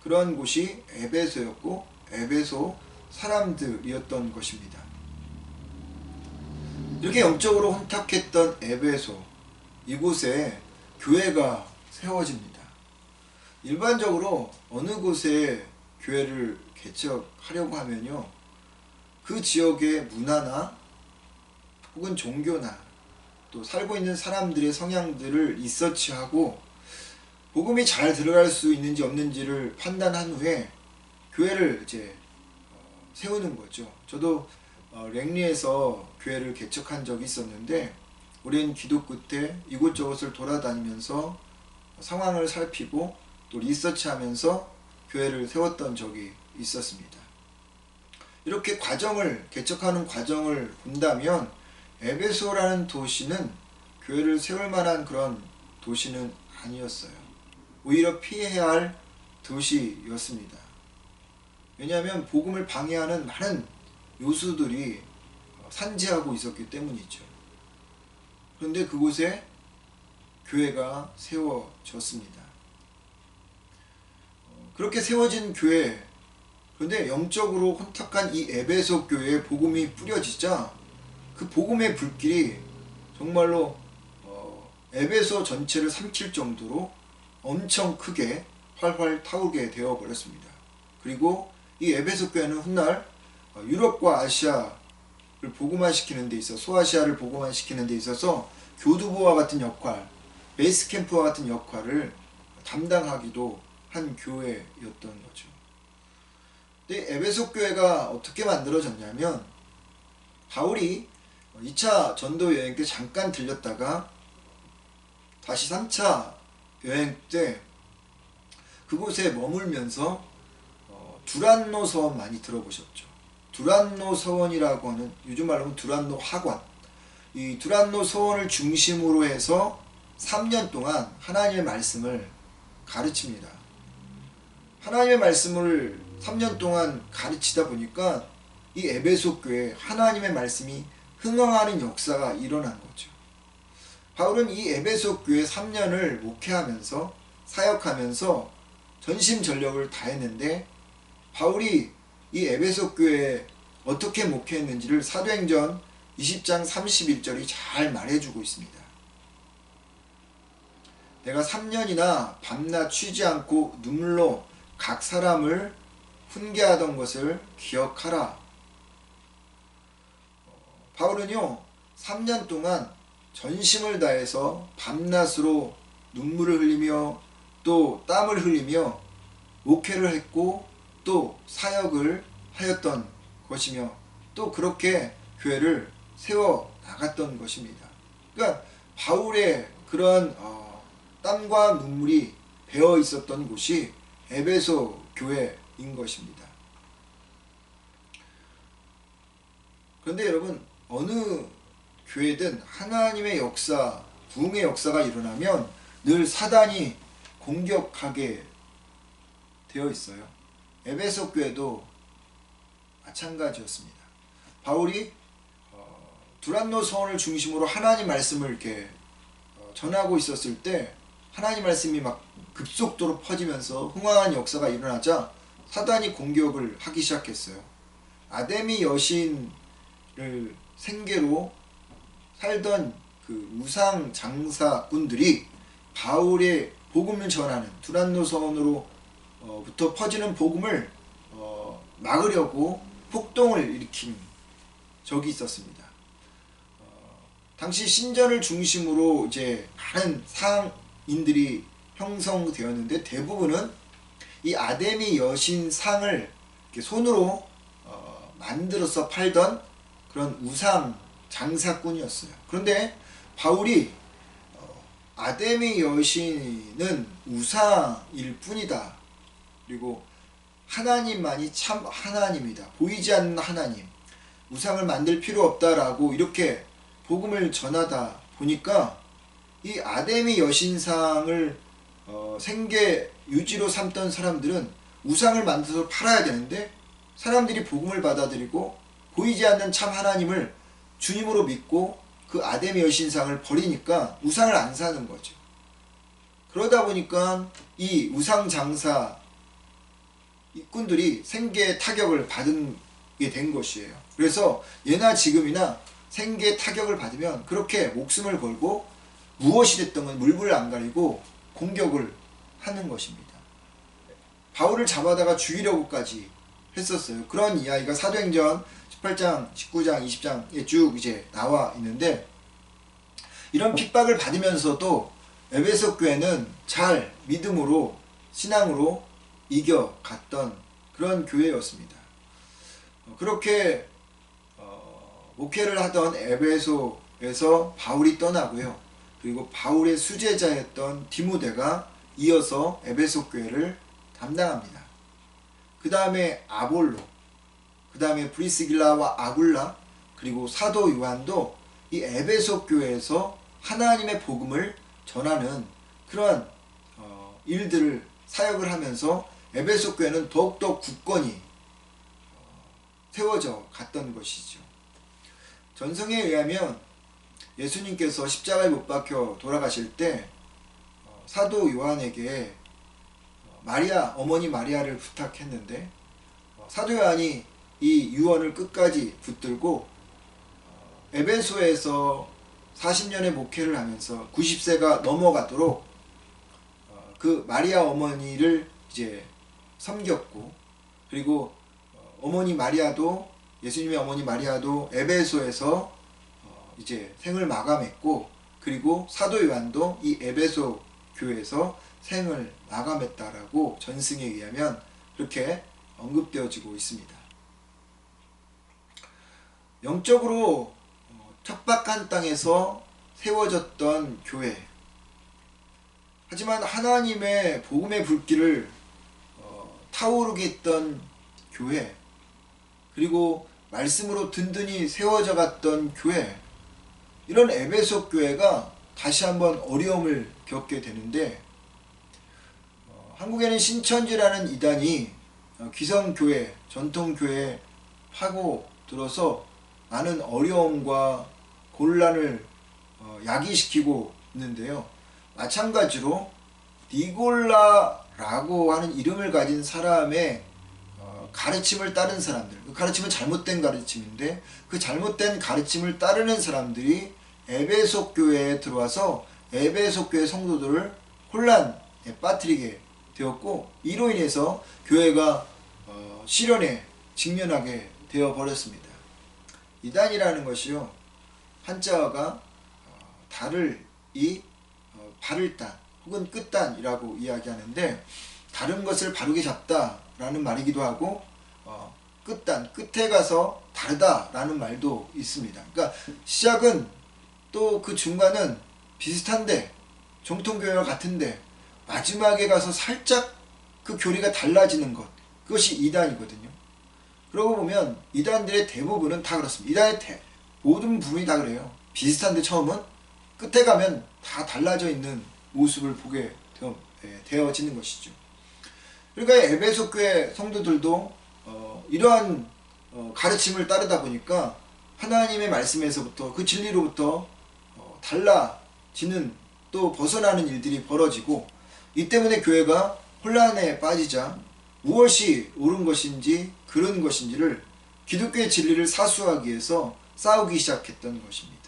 그런 곳이 에베소였고, 에베소 사람들이었던 것입니다. 이렇게 영적으로 혼탁했던 에베소, 이곳에 교회가 세워집니다. 일반적으로 어느 곳에 교회를 개척하려고 하면요, 그 지역의 문화나 혹은 종교나 또 살고 있는 사람들의 성향들을 리서치하고 복음이 잘 들어갈 수 있는지 없는지를 판단한 후에 교회를 이제 세우는 거죠. 저도 랭리에서 교회를 개척한 적이 있었는데, 오랜 기도 끝에 이곳저곳을 돌아다니면서 상황을 살피고 또 리서치하면서 교회를 세웠던 적이 있었습니다. 이렇게 개척하는 과정을 본다면 에베소라는 도시는 교회를 세울 만한 그런 도시는 아니었어요. 오히려 피해야 할 도시였습니다. 왜냐하면 복음을 방해하는 많은 요소들이 산재하고 있었기 때문이죠. 그런데 그곳에 교회가 세워졌습니다. 그렇게 세워진 교회, 그런데 영적으로 혼탁한 이 에베소 교회에 복음이 뿌려지자 그 복음의 불길이 정말로 에베소 전체를 삼킬 정도로 엄청 크게 활활 타오르게 되어버렸습니다. 그리고 이 에베소 교회는 훗날 유럽과 아시아를 복음화시키는 데 있어서, 소아시아를 복음화시키는 데 있어서 교두보와 같은 역할, 베이스 캠프와 같은 역할을 담당하기도 한 교회였던 거죠. 근데 에베소 교회가 어떻게 만들어졌냐면, 바울이 2차 전도 여행 때 잠깐 들렸다가 다시 3차 여행 때 그곳에 머물면서 두란노 서원 많이 들어보셨죠? 두란노 서원이라고 하는, 요즘 말로는 두란노 학원, 이 두란노 서원을 중심으로 해서 3년 동안 하나님의 말씀을 가르칩니다. 하나님의 말씀을 3년 동안 가르치다 보니까 이 에베소 교회에 하나님의 말씀이 흥황하는 역사가 일어난 거죠. 바울은 이 에베소 교회 3년을 목회하면서 사역하면서 전심전력을 다했는데, 바울이 이 에베소 교회에 어떻게 목회했는지를 사도행전 20장 31절이 잘 말해주고 있습니다. 내가 3년이나 밤낮 쉬지 않고 눈물로 각 사람을 훈계하던 것을 기억하라. 바울은요, 3년 동안 전심을 다해서 밤낮으로 눈물을 흘리며 또 땀을 흘리며 목회를 했고 또 사역을 하였던 것이며 또 그렇게 교회를 세워 나갔던 것입니다. 그러니까 바울의 그런 땀과 눈물이 배어 있었던 곳이 에베소 교회인 것입니다. 그런데 여러분, 어느 교회든 하나님의 역사, 부흥의 역사가 일어나면 늘 사단이 공격하게 되어 있어요. 에베소 교회도 마찬가지였습니다. 바울이 두란노 서원을 중심으로 하나님 말씀을 이렇게 전하고 있었을 때 하나님 말씀이 막 급속도로 퍼지면서 흥황한 역사가 일어나자 사단이 공격을 하기 시작했어요. 아데미 여신을 생계로 살던 그 우상 장사꾼들이 바울의 복음을 전하는 두란노 서원으로 부터 퍼지는 복음을 막으려고 폭동을 일으킨 적이 있었습니다. 당시 신전을 중심으로 이제 많은 상인들이 형성되었는데 대부분은 이 아데미 여신 상을 이렇게 손으로 만들어서 팔던 그런 우상 장사꾼이었어요. 그런데 바울이 아데미 여신은 우상일 뿐이다. 그리고 하나님만이 참 하나님이다. 보이지 않는 하나님. 우상을 만들 필요 없다라고 이렇게 복음을 전하다 보니까 이 아데미 여신상을 생계 유지로 삼던 사람들은 우상을 만들어서 팔아야 되는데 사람들이 복음을 받아들이고 보이지 않는 참 하나님을 주님으로 믿고 그 아데미 여신상을 버리니까 우상을 안 사는 거죠. 그러다 보니까 이 우상 장사 일꾼들이 생계 타격을 받게 된 것이에요. 그래서 예나 지금이나 생계 타격을 받으면 그렇게 목숨을 걸고 무엇이 됐든 건 물불 안 가리고 공격을 하는 것입니다. 바울을 잡아다가 죽이려고까지 했었어요. 그런 이야기가 사도행전 18장, 19장, 20장에 쭉 이제 나와 있는데, 이런 핍박을 받으면서도 에베소 교회는 잘 믿음으로 신앙으로 이겨갔던 그런 교회였습니다. 그렇게 목회를 하던 에베소에서 바울이 떠나고요. 그리고 바울의 수제자였던 디모데가 이어서 에베소 교회를 담당합니다. 그 다음에 아볼로, 그 다음에 브리스길라와 아굴라, 그리고 사도 요한도 이 에베소 교회에서 하나님의 복음을 전하는 그러한 일들을 사역을 하면서 에베소 교회는 더욱더 굳건히 세워져 갔던 것이죠. 전성에 의하면 예수님께서 십자가에 못 박혀 돌아가실 때 사도 요한에게 마리아, 어머니 마리아를 부탁했는데 사도 요한이 이 유언을 끝까지 붙들고 에베소에서 40년의 목회를 하면서 90세가 넘어가도록 그 마리아 어머니를 이제 섬겼고, 그리고 어머니 마리아도, 예수님의 어머니 마리아도 에베소에서 이제 생을 마감했고, 그리고 사도 요한도 이 에베소 교회에서 생을 마감했다라고 전승에 의하면 그렇게 언급되어지고 있습니다. 영적으로 척박한 땅에서 세워졌던 교회, 하지만 하나님의 복음의 불길을 타오르게 했던 교회, 그리고 말씀으로 든든히 세워져 갔던 교회, 이런 에베소 교회가 다시 한번 어려움을 겪게 되는데, 한국에는 신천지라는 이단이 기성교회, 전통교회 파고 들어서 많은 어려움과 곤란을 야기시키고 있는데요. 마찬가지로 니골라라고 하는 이름을 가진 사람의 가르침을 따른 사람들, 그 가르침은 잘못된 가르침인데 그 잘못된 가르침을 따르는 사람들이 에베소 교회에 들어와서 에베소 교회 성도들을 혼란에 빠뜨리게 되었고, 이로 인해서 교회가 시련에 직면하게 되어 버렸습니다. 이단이라는 것이요, 한자어가 달을 바를 단 혹은 끝단이라고 이야기하는데, 다른 것을 바르게 잡다라는 말이기도 하고 끝단, 끝에 가서 다르다라는 말도 있습니다. 그러니까 시작은 또 그 중간은 비슷한데, 정통교회와 같은데 마지막에 가서 살짝 그 교리가 달라지는 것, 그것이 이단이거든요. 그러고 보면 이단들의 대부분은 다 그렇습니다. 이단의 모든 부분이 다 그래요. 비슷한데 처음은, 끝에 가면 다 달라져 있는 모습을 보게 되어지는 것이죠. 그러니까 에베소 교회 성도들도 이러한 가르침을 따르다 보니까 하나님의 말씀에서부터, 그 진리로부터 달라지는, 또 벗어나는 일들이 벌어지고, 이 때문에 교회가 혼란에 빠지자 무엇이 옳은 것인지 그른 것인지를, 기독교의 진리를 사수하기 위해서 싸우기 시작했던 것입니다.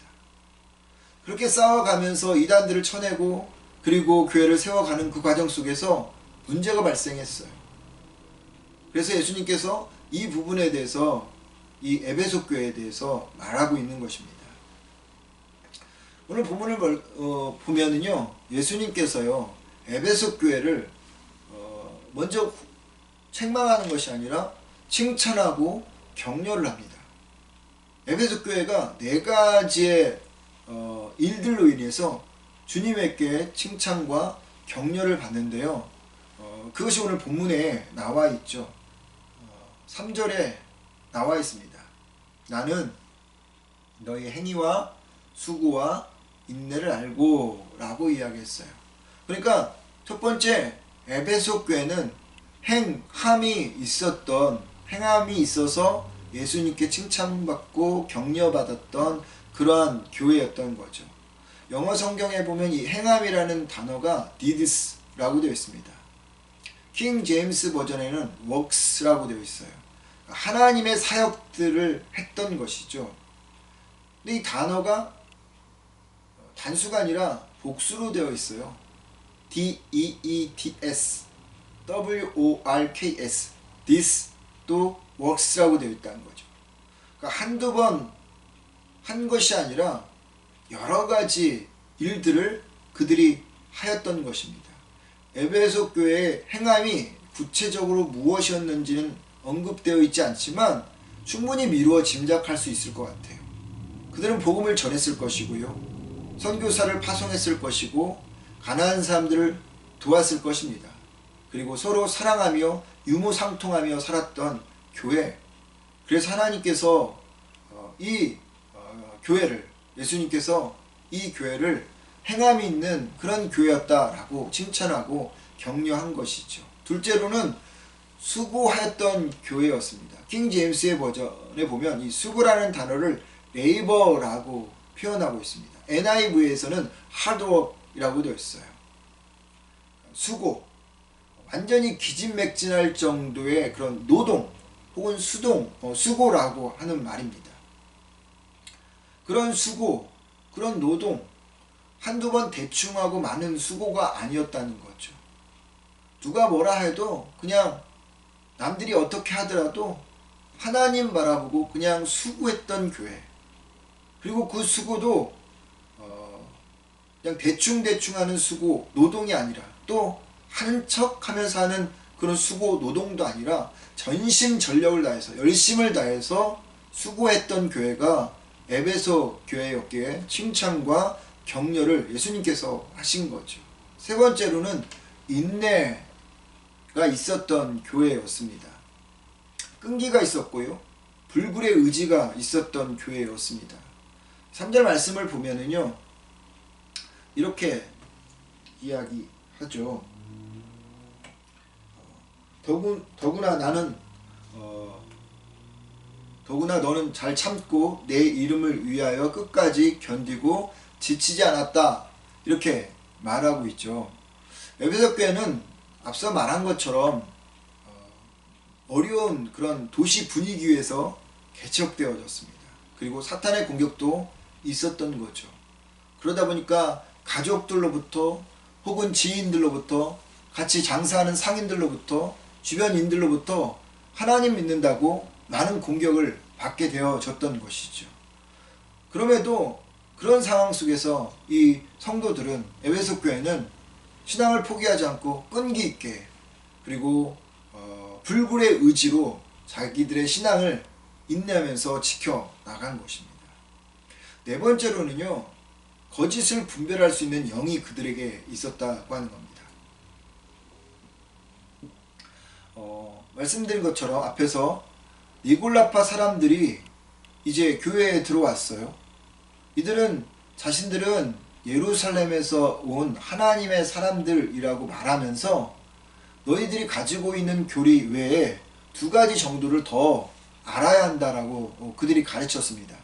그렇게 싸워가면서 이단들을 쳐내고 그리고 교회를 세워가는 그 과정 속에서 문제가 발생했어요. 그래서 예수님께서 이 부분에 대해서, 이 에베소 교회에 대해서 말하고 있는 것입니다. 오늘 본문을 보면은요, 예수님께서요 에베소 교회를 먼저 책망하는 것이 아니라 칭찬하고 격려를 합니다. 에베소 교회가 4가지의 일들로 인해서 주님에게 칭찬과 격려를 받는데요, 그것이 오늘 본문에 나와 있죠. 3절에 나와 있습니다. 나는 너희 행위와 수고와 인내를 알고 라고 이야기했어요. 그러니까 첫 번째, 에베소 교회는 행함이 있어서 예수님께 칭찬받고 격려받았던 그러한 교회였던 거죠. 영어 성경에 보면 이 행함이라는 단어가 deeds라고 되어 있습니다. 킹 제임스 버전에는 works라고 되어 있어요. 하나님의 사역들을 했던 것이죠. 근데 이 단어가 단수가 아니라 복수로 되어 있어요. deeds, works, this 또 works라고 되어 있다는 거죠. 그러니까 한두 번 한 것이 아니라 여러 가지 일들을 그들이 하였던 것입니다. 에베소 교회의 행함이 구체적으로 무엇이었는지는 언급되어 있지 않지만 충분히 미루어 짐작할 수 있을 것 같아요. 그들은 복음을 전했을 것이고요, 선교사를 파송했을 것이고, 가난한 사람들을 도왔을 것입니다. 그리고 서로 사랑하며 유무상통하며 살았던 교회. 그래서 하나님께서 이 교회를, 예수님께서 이 교회를 행함이 있는 그런 교회였다라고 칭찬하고 격려한 것이죠. 둘째로는 수고하였던 교회였습니다. 킹 제임스의 버전에 보면 이 수고라는 단어를 레이버라고 표현하고 있습니다. NIV에서는 하드워크라고 되어 있어요. 수고, 완전히 기진맥진할 정도의 그런 노동 혹은 수고라고 하는 말입니다. 그런 수고, 그런 노동, 한두 번 대충 하고 많은 수고가 아니었다는 거죠. 누가 뭐라 해도 그냥 남들이 어떻게 하더라도 하나님 바라보고 그냥 수고했던 교회. 그리고 그 수고도 그냥 대충 하는 수고, 노동이 아니라, 또 하는 척 하면서 하는 그런 수고, 노동도 아니라 전심전력을 다해서, 열심을 다해서 수고했던 교회가 에베소 교회였기에 칭찬과 격려를 예수님께서 하신 거죠. 세 번째로는 인내가 있었던 교회였습니다. 끈기가 있었고요, 불굴의 의지가 있었던 교회였습니다. 3절 말씀을 보면은요, 이렇게 이야기하죠. 더구나 너는 잘 참고 내 이름을 위하여 끝까지 견디고 지치지 않았다 이렇게 말하고 있죠. 에베소 교회는 앞서 말한 것처럼 어려운 그런 도시 분위기에서 개척되어졌습니다. 그리고 사탄의 공격도 있었던 거죠. 그러다 보니까 가족들로부터 혹은 지인들로부터 같이 장사하는 상인들로부터 주변인들로부터 하나님 믿는다고 많은 공격을 받게 되어졌던 것이죠. 그럼에도 그런 상황 속에서 이 성도들은 에베소 교회는 신앙을 포기하지 않고 끈기 있게 그리고 불굴의 의지로 자기들의 신앙을 인내하면서 지켜나간 것입니다. 네 번째로는요. 거짓을 분별할 수 있는 영이 그들에게 있었다고 하는 겁니다. 말씀드린 것처럼 앞에서 니골라파 사람들이 이제 교회에 들어왔어요. 이들은 자신들은 예루살렘에서 온 하나님의 사람들이라고 말하면서 너희들이 가지고 있는 교리 외에 두 가지 정도를 더 알아야 한다라고 그들이 가르쳤습니다.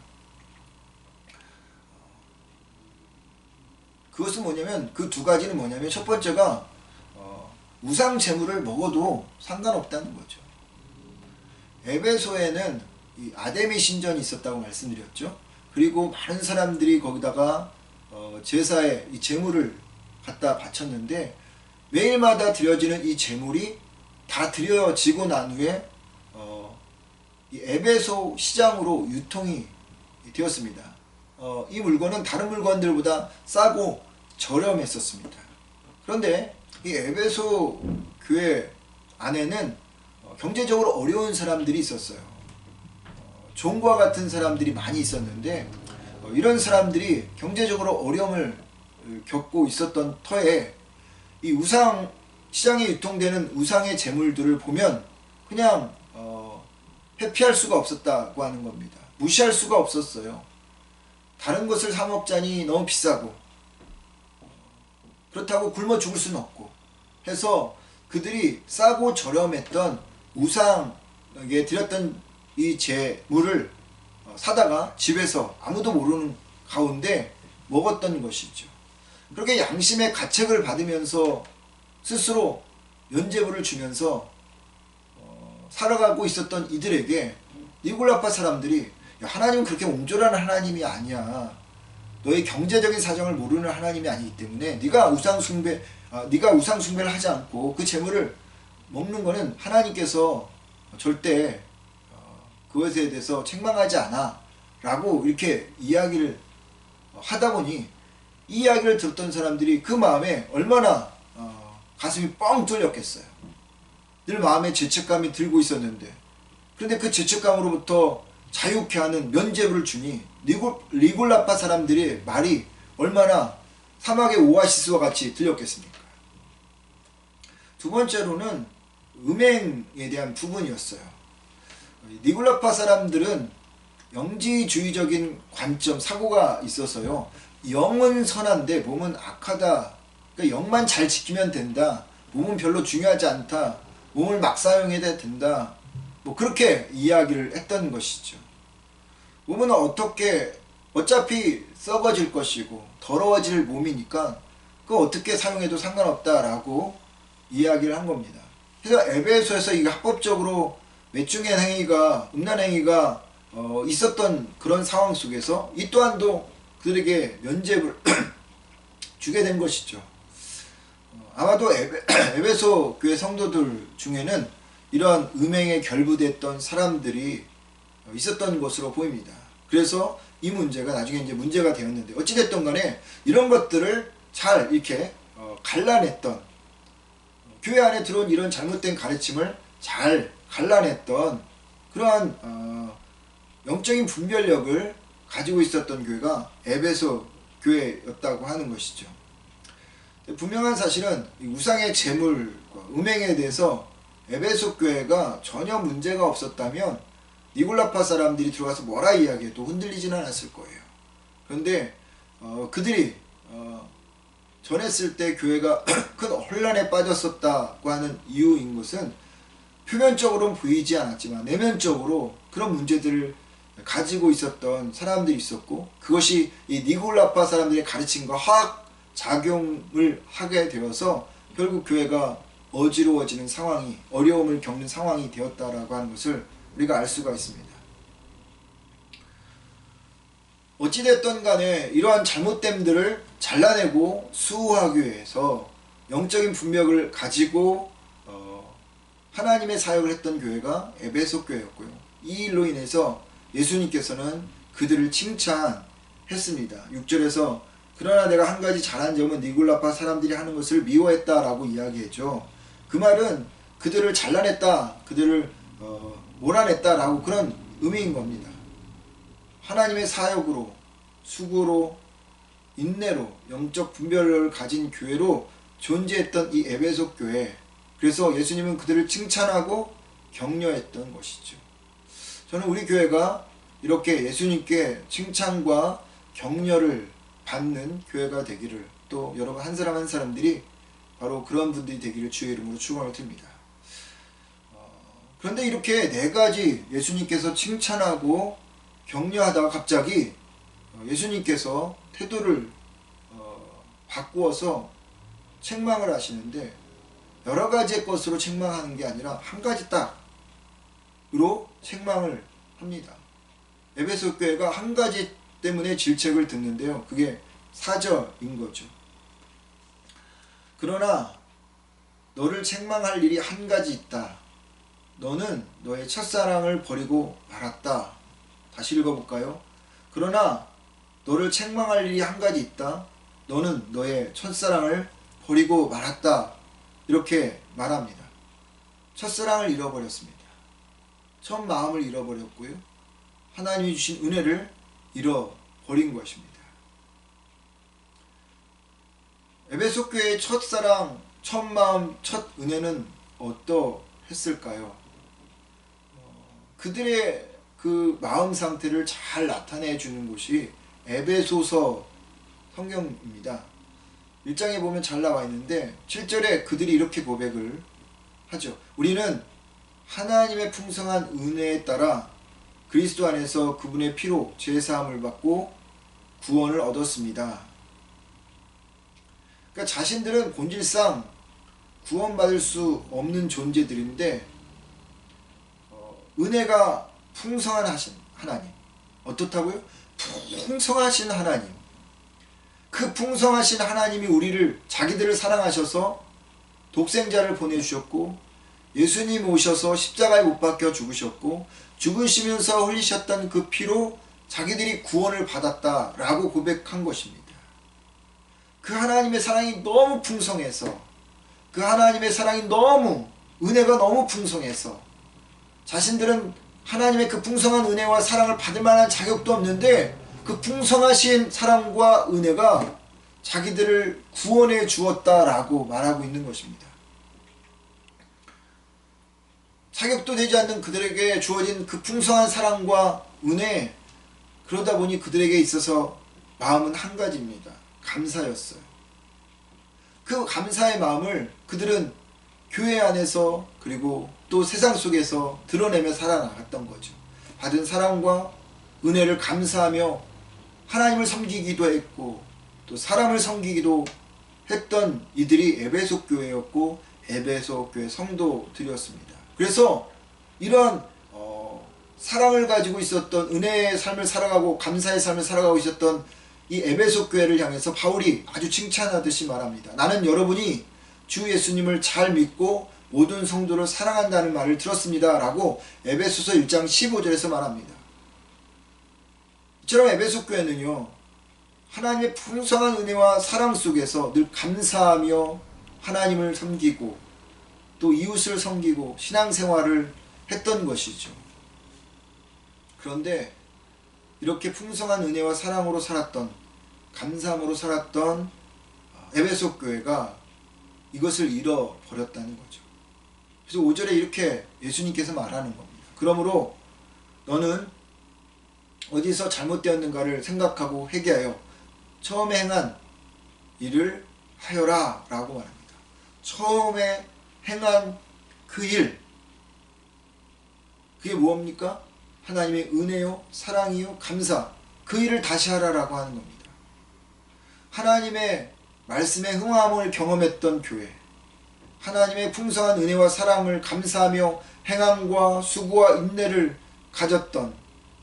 그것은 뭐냐면 그 두 가지는 뭐냐면 첫 번째가 우상 제물을 먹어도 상관없다는 거죠. 에베소에는 이 아데미 신전이 있었다고 말씀드렸죠. 그리고 많은 사람들이 거기다가 제사에 이 제물을 갖다 바쳤는데 매일마다 드려지는 이 제물이 다 드려지고 난 후에 이 에베소 시장으로 유통이 되었습니다. 이 물건은 다른 물건들보다 싸고 저렴했었습니다. 그런데 이 에베소 교회 안에는 경제적으로 어려운 사람들이 있었어요. 종과 같은 사람들이 많이 있었는데 이런 사람들이 경제적으로 어려움을 겪고 있었던 터에 이 우상 시장에 유통되는 우상의 제물들을 보면 그냥 회피할 수가 없었다고 하는 겁니다. 무시할 수가 없었어요. 다른 것을 사 먹자니 너무 비싸고 그렇다고 굶어 죽을 수는 없고 해서 그들이 싸고 저렴했던 우상에 드렸던 이 제물을 사다가 집에서 아무도 모르는 가운데 먹었던 것이죠. 그렇게 양심의 가책을 받으면서 스스로 면죄부를 주면서 살아가고 있었던 이들에게 니골라파 사람들이 하나님은 그렇게 옹졸한 하나님이 아니야. 너의 경제적인 사정을 모르는 하나님이 아니기 때문에 네가 우상 숭배를 하지 않고 그 제물을 먹는 것은 하나님께서 절대 그것에 대해서 책망하지 않아 라고 이렇게 이야기를 하다 보니 이 이야기를 들었던 사람들이 그 마음에 얼마나 가슴이 뻥 뚫렸겠어요. 늘 마음에 죄책감이 들고 있었는데 그런데 그 죄책감으로부터 자유케 하는 면죄부를 주니 니골라파 사람들의 말이 얼마나 사막의 오아시스와 같이 들렸겠습니까? 두 번째로는 음행에 대한 부분이었어요. 니골라파 사람들은 영지주의적인 관점, 사고가 있어서요. 영은 선한데 몸은 악하다. 그러니까 영만 잘 지키면 된다. 몸은 별로 중요하지 않다. 몸을 막 사용해야 된다. 뭐 그렇게 이야기를 했던 것이죠. 몸은 어차피 썩어질 것이고 더러워질 몸이니까 그거 어떻게 사용해도 상관없다라고 이야기를 한 겁니다. 그래서 에베소에서 이게 합법적으로 매중의 행위가 음란 행위가 있었던 그런 상황 속에서 이 또한도 그들에게 면죄부를 주게 된 것이죠. 아마도 에베소 교회 성도들 중에는 이러한 음행에 결부됐던 사람들이 있었던 것으로 보입니다. 그래서 이 문제가 나중에 이제 문제가 되었는데 어찌됐든 간에 이런 것들을 잘 이렇게 갈라냈던 교회 안에 들어온 이런 잘못된 가르침을 잘 갈라냈던 그러한 영적인 분별력을 가지고 있었던 교회가 에베소 교회였다고 하는 것이죠. 분명한 사실은 우상의 제물과 음행에 대해서 에베소 교회가 전혀 문제가 없었다면 니골라파 사람들이 들어가서 뭐라 이야기해도 흔들리지는 않았을 거예요. 그런데 그들이 전했을 때 교회가 큰 혼란에 빠졌었다고 하는 이유인 것은 표면적으로는 보이지 않았지만 내면적으로 그런 문제들을 가지고 있었던 사람들이 있었고, 그것이 이 니골라파 사람들의 가르침과 화학 작용을 하게 되어서 결국 교회가 어지러워지는 상황이, 어려움을 겪는 상황이 되었다라고 하는 것을 우리가 알 수가 있습니다. 어찌됐든 간에 이러한 잘못됨들을 잘라내고 수호하기 위해서 영적인 분별을 가지고 하나님의 사역을 했던 교회가 에베소 교회였고요. 이 일로 인해서 예수님께서는 그들을 칭찬했습니다. 6절에서 그러나 내가 한 가지 잘한 점은 니골라파 사람들이 하는 것을 미워했다라고 이야기했죠. 그 말은 그들을 잘라냈다, 그들을 몰아냈다라고 그런 의미인 겁니다. 하나님의 사역으로, 수고로, 인내로 영적 분별을 가진 교회로 존재했던 이 에베소 교회, 그래서 예수님은 그들을 칭찬하고 격려했던 것이죠. 저는 우리 교회가 이렇게 예수님께 칭찬과 격려를 받는 교회가 되기를, 또 여러분 한 사람 한 사람들이 바로 그런 분들이 되기를 주의 이름으로 축원을 드립니다. 그런데 이렇게 네 가지 예수님께서 칭찬하고 격려하다가 갑자기 예수님께서 태도를 바꾸어서 책망을 하시는데, 여러 가지의 것으로 책망하는 게 아니라 한 가지 딱으로 책망을 합니다. 에베소 교회가 한 가지 때문에 질책을 듣는데요. 그게 4절인 거죠. 그러나 너를 책망할 일이 한 가지 있다. 너는 너의 첫사랑을 버리고 말았다. 다시 읽어볼까요? 그러나 너를 책망할 일이 한 가지 있다. 너는 너의 첫사랑을 버리고 말았다. 이렇게 말합니다. 첫사랑을 잃어버렸습니다. 첫 마음을 잃어버렸고요. 하나님이 주신 은혜를 잃어버린 것입니다. 에베소 교회의 첫사랑, 첫 마음, 첫 은혜는 어떠했을까요? 그들의 그 마음 상태를 잘 나타내 주는 곳이 에베소서 성경입니다. 1장에 보면 잘 나와 있는데 7절에 그들이 이렇게 고백을 하죠. 우리는 하나님의 풍성한 은혜에 따라 그리스도 안에서 그분의 피로 죄사함을 받고 구원을 얻었습니다. 그러니까 자신들은 본질상 구원받을 수 없는 존재들인데 은혜가 풍성한 하신 하나님, 어떻다고요? 풍성하신 하나님, 그 풍성하신 하나님이 우리를, 자기들을 사랑하셔서 독생자를 보내주셨고, 예수님 오셔서 십자가에 못 박혀 죽으셨고, 죽으시면서 흘리셨던 그 피로 자기들이 구원을 받았다라고 고백한 것입니다. 그 하나님의 사랑이 너무 풍성해서, 그 하나님의 사랑이 너무, 은혜가 너무 풍성해서 자신들은 하나님의 그 풍성한 은혜와 사랑을 받을 만한 자격도 없는데 그 풍성하신 사랑과 은혜가 자기들을 구원해 주었다라고 말하고 있는 것입니다. 자격도 되지 않는 그들에게 주어진 그 풍성한 사랑과 은혜, 그러다 보니 그들에게 있어서 마음은 한 가지입니다. 감사였어요. 그 감사의 마음을 그들은 교회 안에서 그리고 또 세상 속에서 드러내며 살아나갔던 거죠. 받은 사랑과 은혜를 감사하며 하나님을 섬기기도 했고 또 사람을 섬기기도 했던 이들이 에베소 교회였고 에베소 교회 성도들이었습니다. 그래서 이러한 사랑을 가지고 있었던, 은혜의 삶을 살아가고 감사의 삶을 살아가고 있었던 이 에베소 교회를 향해서 바울이 아주 칭찬하듯이 말합니다. 나는 여러분이 주 예수님을 잘 믿고 모든 성도를 사랑한다는 말을 들었습니다. 라고 에베소서 1장 15절에서 말합니다. 이처럼 에베소 교회는요, 하나님의 풍성한 은혜와 사랑 속에서 늘 감사하며 하나님을 섬기고 또 이웃을 섬기고 신앙생활을 했던 것이죠. 그런데 이렇게 풍성한 은혜와 사랑으로 살았던, 감사함으로 살았던 에베소 교회가 이것을 잃어버렸다는 거죠. 그래서 5절에 이렇게 예수님께서 말하는 겁니다. 그러므로 너는 어디서 잘못되었는가를 생각하고 회개하여 처음에 행한 일을 하여라 라고 말합니다. 처음에 행한 그 일, 그게 무엇입니까? 하나님의 은혜요, 사랑이요, 감사, 그 일을 다시 하라라고 하는 겁니다. 하나님의 말씀에 흥함을 경험했던 교회, 하나님의 풍성한 은혜와 사랑을 감사하며 행함과 수고와 인내를 가졌던,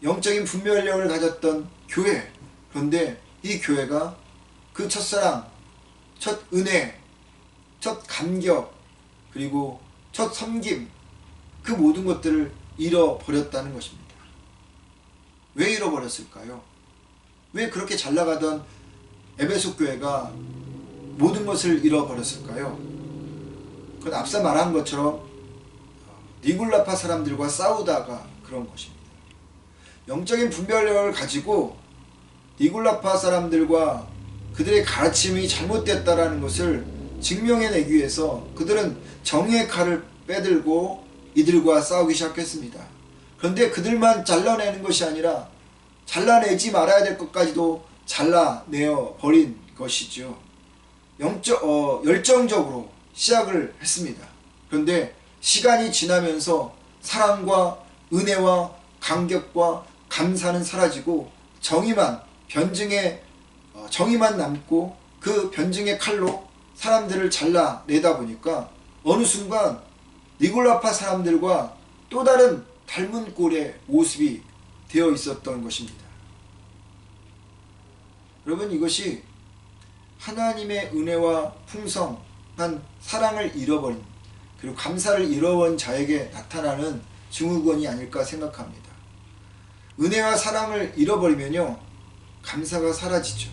영적인 분별력을 가졌던 교회. 그런데 이 교회가 그 첫사랑, 첫 은혜, 첫 감격, 그리고 첫 섬김, 그 모든 것들을 잃어버렸다는 것입니다. 왜 잃어버렸을까요? 왜 그렇게 잘 나가던 에베소 교회가 모든 것을 잃어버렸을까요? 그건 앞서 말한 것처럼 니굴라파 사람들과 싸우다가 그런 것입니다. 영적인 분별력을 가지고 니굴라파 사람들과 그들의 가르침이 잘못됐다라는 것을 증명해내기 위해서 그들은 정의의 칼을 빼들고 이들과 싸우기 시작했습니다. 그런데 그들만 잘라내는 것이 아니라 잘라내지 말아야 될 것까지도 잘라내어 버린 것이죠. 열정적으로 시작을 했습니다. 그런데 시간이 지나면서 사랑과 은혜와 감격과 감사는 사라지고 정의만 남고 그 변증의 칼로 사람들을 잘라내다 보니까 어느 순간 니골라파 사람들과 또 다른 닮은 꼴의 모습이 되어 있었던 것입니다. 여러분, 이것이 하나님의 은혜와 풍성한 사랑을 잃어버린, 그리고 감사를 잃어버린 자에게 나타나는 증후군이 아닐까 생각합니다. 은혜와 사랑을 잃어버리면요, 감사가 사라지죠.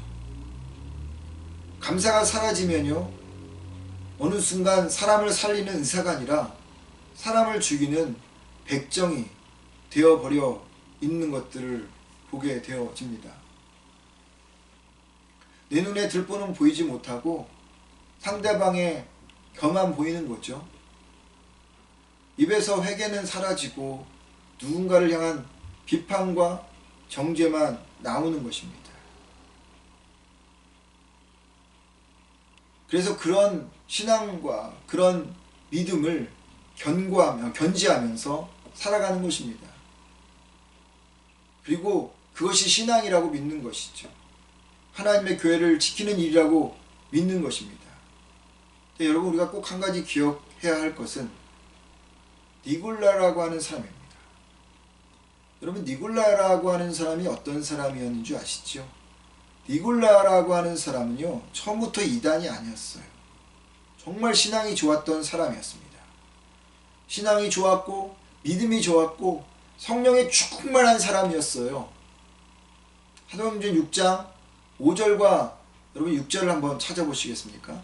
감사가 사라지면요, 어느 순간 사람을 살리는 의사가 아니라 사람을 죽이는 백정이 되어버려 있는 것들을 보게 되어집니다. 내 눈에 들보는 보이지 못하고 상대방의 혀만 보이는 거죠. 입에서 회개는 사라지고 누군가를 향한 비판과 정죄만 나오는 것입니다. 그래서 그런 신앙과 그런 믿음을 견지하면서 살아가는 것입니다. 그리고 그것이 신앙이라고 믿는 것이죠. 하나님의 교회를 지키는 일이라고 믿는 것입니다. 여러분, 우리가 꼭 한 가지 기억해야 할 것은 니골라라고 하는 사람입니다. 여러분, 니골라라고 하는 사람이 어떤 사람이었는 줄 아시죠? 니골라라고 하는 사람은요, 처음부터 이단이 아니었어요. 정말 신앙이 좋았던 사람이었습니다. 신앙이 좋았고 믿음이 좋았고 성령에 충만한 사람이었어요. 사도행전 6장 5절과 여러분 6절을 한번 찾아보시겠습니까?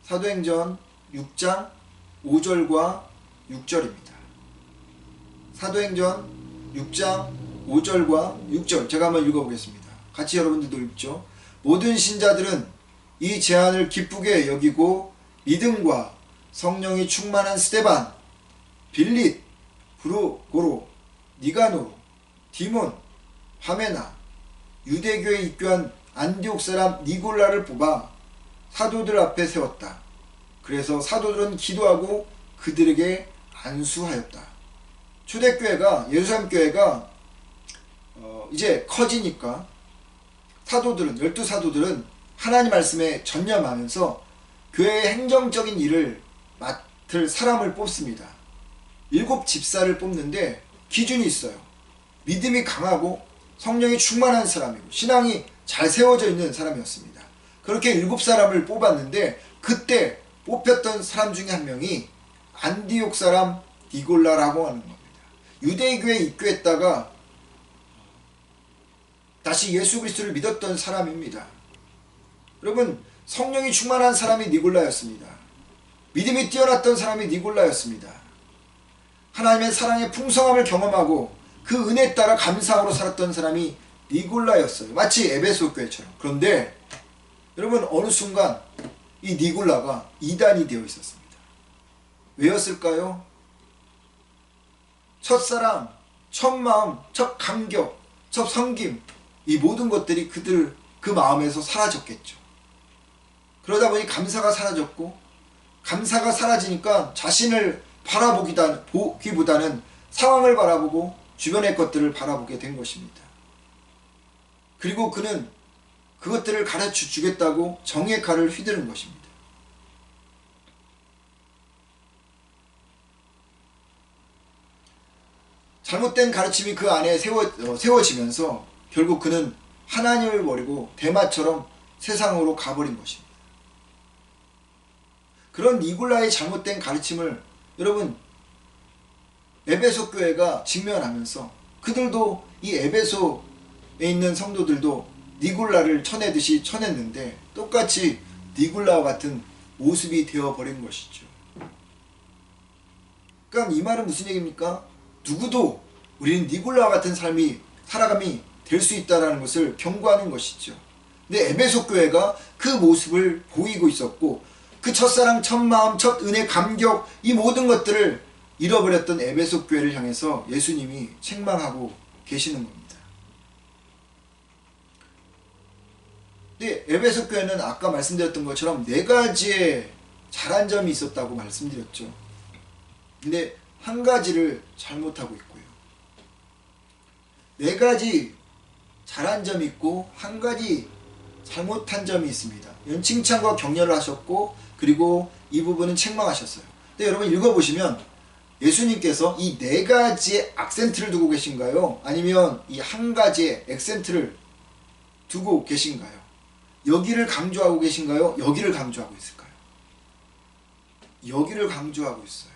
사도행전 6장 5절과 6절입니다. 사도행전 6장 5절과 6절 제가 한번 읽어보겠습니다. 같이 여러분들도 읽죠. 모든 신자들은 이 제안을 기쁘게 여기고 믿음과 성령이 충만한 스데반, 빌릿, 브루고로, 니가노로, 디몬, 하메나, 유대교에 입교한 안디옥 사람 니골라를 뽑아 사도들 앞에 세웠다. 그래서 사도들은 기도하고 그들에게 안수하였다. 초대교회가, 예루살렘 교회가 이제 커지니까 사도들은, 12사도들은 하나님 말씀에 전념하면서 교회의 행정적인 일을 맡을 사람을 뽑습니다. 7집사를 뽑는데 기준이 있어요. 믿음이 강하고 성령이 충만한 사람이고 신앙이 잘 세워져 있는 사람이었습니다. 그렇게 7사람을 뽑았는데 그때 뽑혔던 사람 중에 한 명이 안디옥 사람 니골라라고 하는 겁니다. 유대교에 입교했다가 다시 예수 그리스도를 믿었던 사람입니다. 여러분, 성령이 충만한 사람이 니골라였습니다. 믿음이 뛰어났던 사람이 니골라였습니다. 하나님의 사랑의 풍성함을 경험하고 그 은혜에 따라 감사하고 살았던 사람이 니골라였어요. 마치 에베소 교회처럼. 그런데 여러분, 어느 순간 이 니골라가 이단이 되어 있었습니다. 왜였을까요? 첫사랑, 첫마음, 첫 감격, 첫 섬김, 이 모든 것들이 그 마음에서 사라졌겠죠. 그러다 보니 감사가 사라졌고, 감사가 사라지니까 자신을 바라보기보다는 상황을 바라보고 주변의 것들을 바라보게 된 것입니다. 그리고 그는 그것들을 가르쳐 주겠다고 정의 칼을 휘두른 것입니다. 잘못된 가르침이 그 안에 세워지면서 결국 그는 하나님을 버리고 대마처럼 세상으로 가버린 것입니다. 그런 니골라의 잘못된 가르침을 여러분 에베소 교회가 직면하면서 그들도 이 에베소에 있는 성도들도 니골라를 쳐내듯이 쳐냈는데 똑같이 니골라와 같은 모습이 되어버린 것이죠. 그러니까 이 말은 무슨 얘기입니까? 누구도 우리는 니골라와 같은 삶이 살아감이 될 수 있다는 것을 경고하는 것이죠. 근데 에베소 교회가 그 모습을 보이고 있었고 그 첫사랑, 첫마음, 첫은혜, 감격 이 모든 것들을 잃어버렸던 에베소 교회를 향해서 예수님이 책망하고 계시는 겁니다. 근데 에베소 교회는 아까 말씀드렸던 것처럼 4가지의 잘한 점이 있었다고 말씀드렸죠. 근데 한 가지를 잘못하고 있고요. 4가지 잘한 점이 있고 한 가지 잘못한 점이 있습니다. 이건 칭찬과 격려를 하셨고 그리고 이 부분은 책망하셨어요. 근데 여러분 읽어보시면 예수님께서 이 4가지의 악센트를 두고 계신가요? 아니면 이 한 가지의 액센트를 두고 계신가요? 여기를 강조하고 계신가요? 여기를 강조하고 있을까요? 여기를 강조하고 있어요.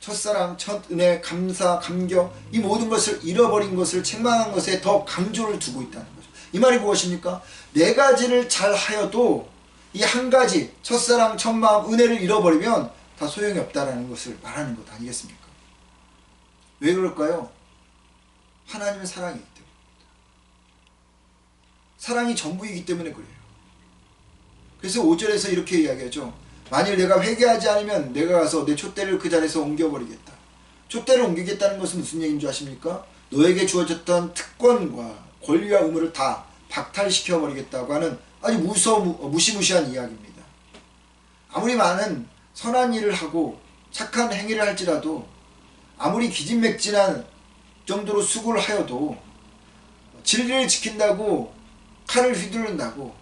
첫사랑, 첫은혜, 감사, 감격 이 모든 것을 잃어버린 것을 책망한 것에 더 강조를 두고 있다는 거죠. 이 말이 무엇입니까? 4가지를 잘 하여도 이 한 가지 첫사랑, 첫마음, 은혜를 잃어버리면 다 소용이 없다라는 것을 말하는 것 아니겠습니까? 왜 그럴까요? 하나님은 사랑이기 때문입니다. 사랑이 전부이기 때문에 그래요. 그래서 5절에서 이렇게 이야기하죠. 만일 내가 회개하지 않으면 내가 가서 내 촛대를 그 자리에서 옮겨버리겠다. 촛대를 옮기겠다는 것은 무슨 얘기인 줄 아십니까? 너에게 주어졌던 특권과 권리와 의무를 다 박탈시켜버리겠다고 하는 아주 무시무시한 이야기입니다. 아무리 많은 선한 일을 하고 착한 행위를 할지라도 아무리 기진맥진한 정도로 수고를 하여도 진리를 지킨다고 칼을 휘두른다고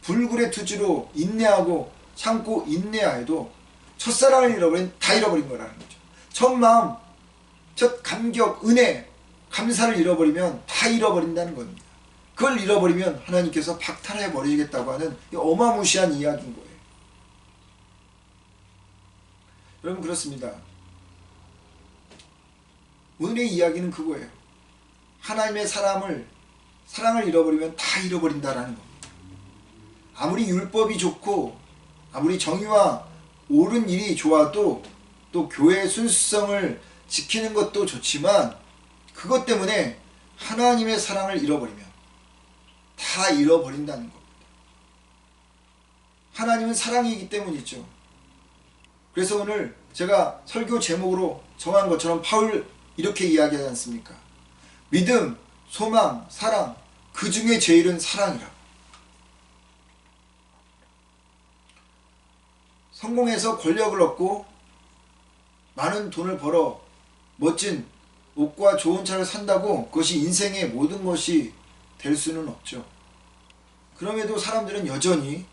불굴의 투지로 인내하고 참고 인내하여도 첫사랑을 다 잃어버린 거라는 거죠. 첫 마음, 첫 감격, 은혜, 감사를 잃어버리면 다 잃어버린다는 겁니다. 그걸 잃어버리면 하나님께서 박탈해 버리겠다고 하는 어마무시한 이야기인 거예요. 여러분 그렇습니다. 오늘의 이야기는 그거예요. 하나님의 사랑을 잃어버리면 다 잃어버린다라는 겁니다. 아무리 율법이 좋고 아무리 정의와 옳은 일이 좋아도 또 교회의 순수성을 지키는 것도 좋지만 그것 때문에 하나님의 사랑을 잃어버리면 다 잃어버린다는 겁니다. 하나님은 사랑이기 때문이죠. 그래서 오늘 제가 설교 제목으로 정한 것처럼 바울 이렇게 이야기하지 않습니까? 믿음, 소망, 사랑, 그 중에 제일은 사랑이라. 성공해서 권력을 얻고 많은 돈을 벌어 멋진 옷과 좋은 차를 산다고 그것이 인생의 모든 것이 될 수는 없죠. 그럼에도 사람들은 여전히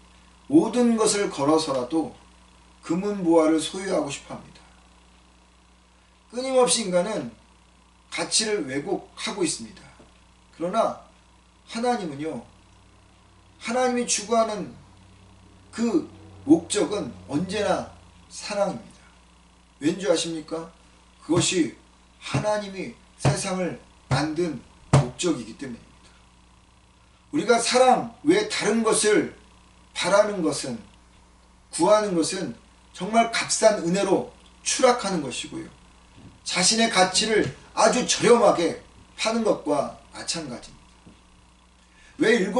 모든 것을 걸어서라도 금은보화를 소유하고 싶어합니다. 끊임없이 인간은 가치를 왜곡하고 있습니다. 그러나 하나님은요, 하나님이 추구하는 그 목적은 언제나 사랑입니다. 왠지 아십니까? 그것이 하나님이 세상을 만든 목적이기 때문입니다. 우리가 사랑 외에 다른 것을 바라는 것은, 구하는 것은 정말 값싼 은혜로 추락하는 것이고요. 자신의 가치를 아주 저렴하게 파는 것과 마찬가지입니다. 왜 7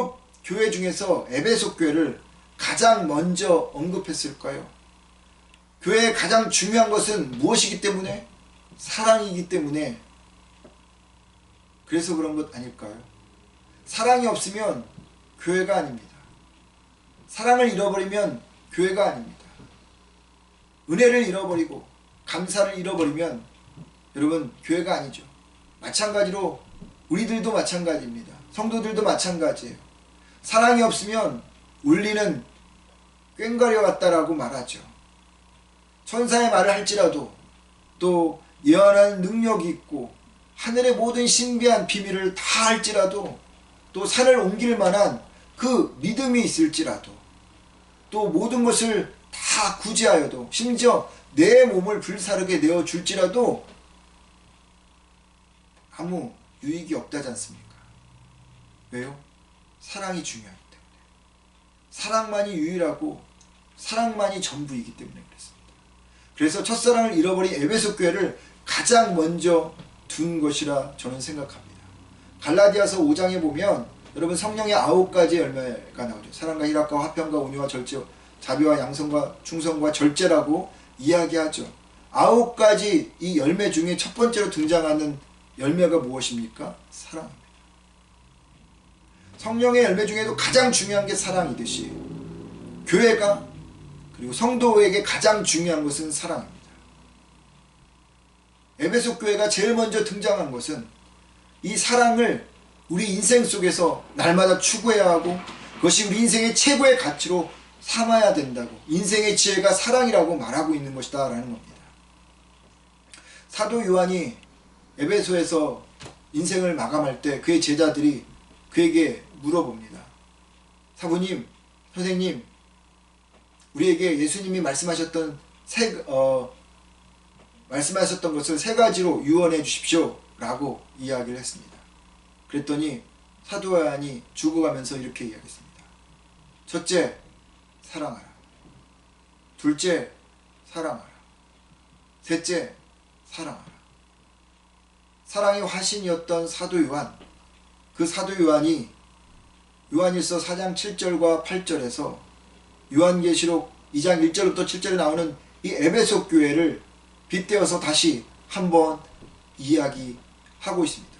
교회 중에서 에베소 교회를 가장 먼저 언급했을까요? 교회의 가장 중요한 것은 무엇이기 때문에? 사랑이기 때문에 그래서 그런 것 아닐까요? 사랑이 없으면 교회가 아닙니다. 사랑을 잃어버리면 교회가 아닙니다. 은혜를 잃어버리고 감사를 잃어버리면 여러분 교회가 아니죠. 마찬가지로 우리들도 마찬가지입니다. 성도들도 마찬가지예요. 사랑이 없으면 울리는 꽹과리 같다라고 말하죠. 천사의 말을 할지라도 또 예언하는 능력이 있고 하늘의 모든 신비한 비밀을 다 할지라도 또 산을 옮길 만한 그 믿음이 있을지라도 또 모든 것을 다 구제하여도 심지어 내 몸을 불사르게 내어줄지라도 아무 유익이 없다지 않습니까? 왜요? 사랑이 중요하기 때문에. 사랑만이 유일하고 사랑만이 전부이기 때문에 그렇습니다. 그래서 첫사랑을 잃어버린 에베소 교회를 가장 먼저 둔 것이라 저는 생각합니다. 갈라디아서 5장에 보면 여러분 성령의 9가지 열매가 나오죠. 사랑과 희락과 화평과 온유와 절제, 자비와 양성과 충성과 절제라고 이야기하죠. 9가지 이 열매 중에 첫 번째로 등장하는 열매가 무엇입니까? 사랑입니다. 성령의 열매 중에도 가장 중요한 게 사랑이듯이 교회가 그리고 성도에게 가장 중요한 것은 사랑입니다. 에베소 교회가 제일 먼저 등장한 것은 이 사랑을 우리 인생 속에서 날마다 추구해야 하고 그것이 우리 인생의 최고의 가치로 삼아야 된다고, 인생의 지혜가 사랑이라고 말하고 있는 것이다 라는 겁니다. 사도 요한이 에베소에서 인생을 마감할 때 그의 제자들이 그에게 물어봅니다. 사부님, 선생님, 우리에게 예수님이 말씀하셨던 것을 3가지로 유언해 주십시오 라고 이야기를 했습니다. 그랬더니 사도 요한이 죽어가면서 이렇게 이야기했습니다. 첫째, 사랑하라. 둘째, 사랑하라. 셋째, 사랑하라. 사랑의 화신이었던 사도 요한, 그 사도 요한이 요한일서 4장 7절과 8절에서 요한계시록 2장 1절부터 7절에 나오는 이 에베소 교회를 빗대어서 다시 한번 이야기하고 있습니다.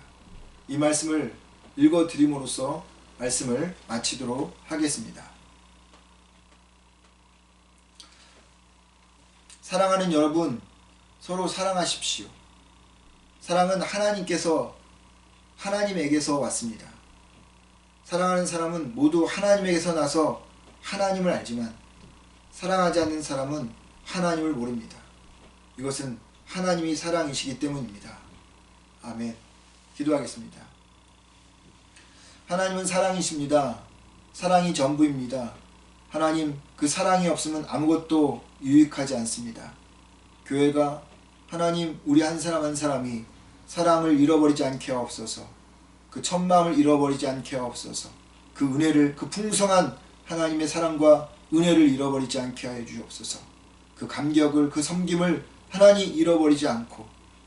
이 말씀을 읽어드림으로써 말씀을 마치도록 하겠습니다. 사랑하는 여러분, 서로 사랑하십시오. 사랑은 하나님에게서 왔습니다. 사랑하는 사람은 모두 하나님에게서 나서 하나님을 알지만 사랑하지 않는 사람은 하나님을 모릅니다. 이것은 하나님이 사랑이시기 때문입니다. 아멘. 기도하겠습니다. 하나님은 사랑이십니다. 사랑이 전부입니다. 하나님, 그 사랑이 없으면 아무것도 유익하지 않습니다. 교회가 하나님, 우리 한 사람 한 사람이 사랑을 잃어버리지 않게 하옵소서. 그 첫마음을 잃어버리지 않게 하옵소서. 그 은혜를, 그 풍성한 하나님의 사랑과 은혜를 잃어버리지 않게 하여 주옵소서. 그 감격을, 그 섬김을 하나님 잃어버리지 않고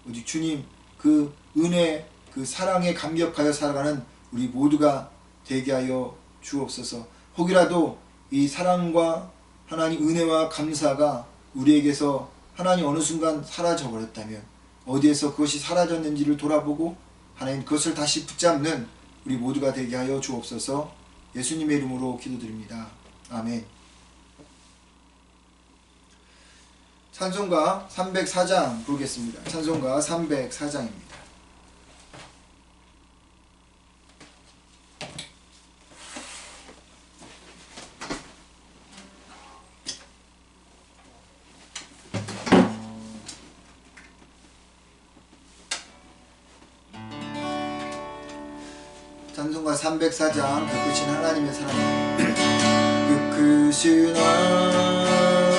오직 주님 그 은혜, 그 사랑에 감격하여 살아가는 우리 모두가 되게 하여 주옵소서. 혹이라도 이 사랑과 하나님 은혜와 감사가 우리에게서 하나님 어느 순간 사라져버렸다면 어디에서 그것이 사라졌는지를 돌아보고 하나님 그것을 다시 붙잡는 우리 모두가 되게 하여 주옵소서. 예수님의 이름으로 기도드립니다. 아멘. 찬송가 304장 부르겠습니다. 찬송가 304장입니다. 찬송가 304장 그 크신 하나님의 사랑 그 크신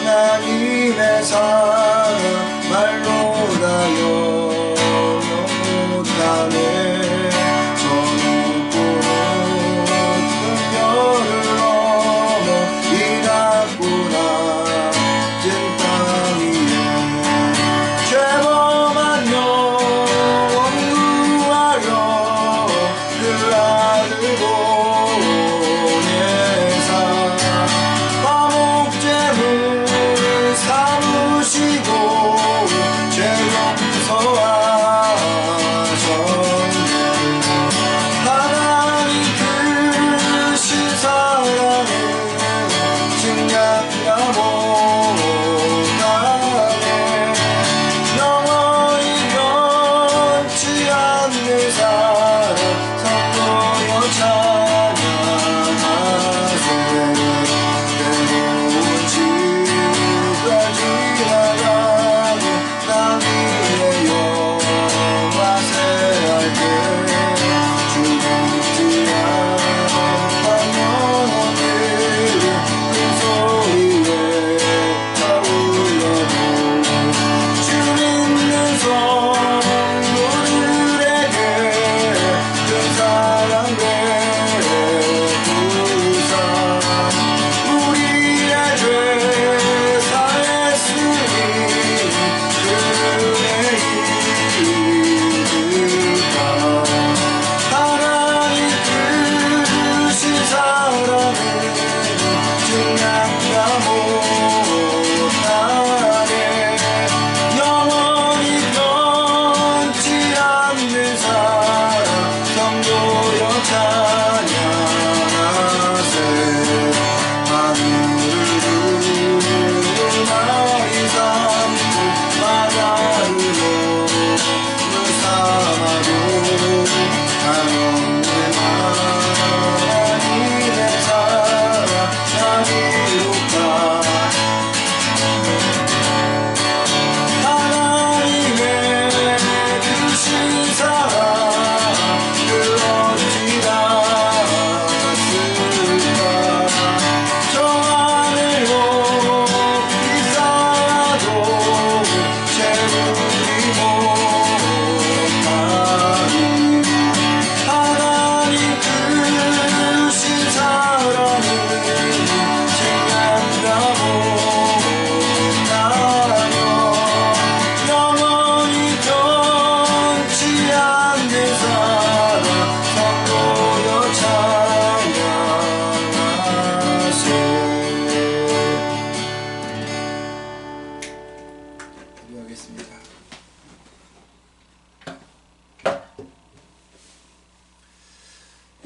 하나님의 사랑 말로 다 영영 못하네 저 높고 높은 별을 넘어 이 낮고 낮은 땅 위에 죄범한 영혼 구하려 그 아들 보내사 감옥죄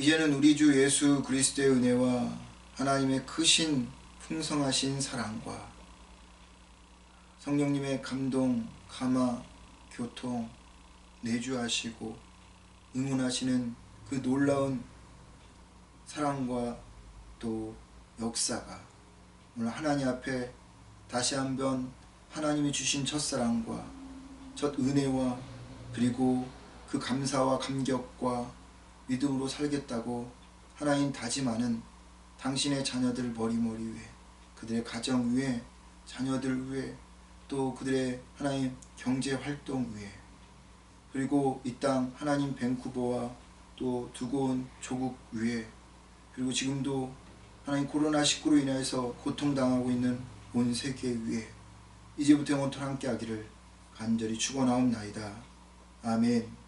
이제는 우리 주 예수 그리스도의 은혜와 하나님의 크신 풍성하신 사랑과 성령님의 감동, 감화, 교통, 내주하시고 응원하시는 그 놀라운 사랑과 또 역사가 오늘 하나님 앞에 다시 한번 하나님이 주신 첫사랑과 첫 은혜와 그리고 그 감사와 감격과 믿음으로 살겠다고 하나님 다짐하는 당신의 자녀들 머리머리 위에, 그들의 가정 위에, 자녀들 위에, 또 그들의 하나님 경제활동 위에, 그리고 이 땅 하나님 밴쿠버와 또 두고 온 조국 위에, 그리고 지금도 하나님 코로나19로 인해서 고통당하고 있는 온 세계 위에 이제부터 영원토록 함께 하기를 간절히 축원하옵나이다. 아멘.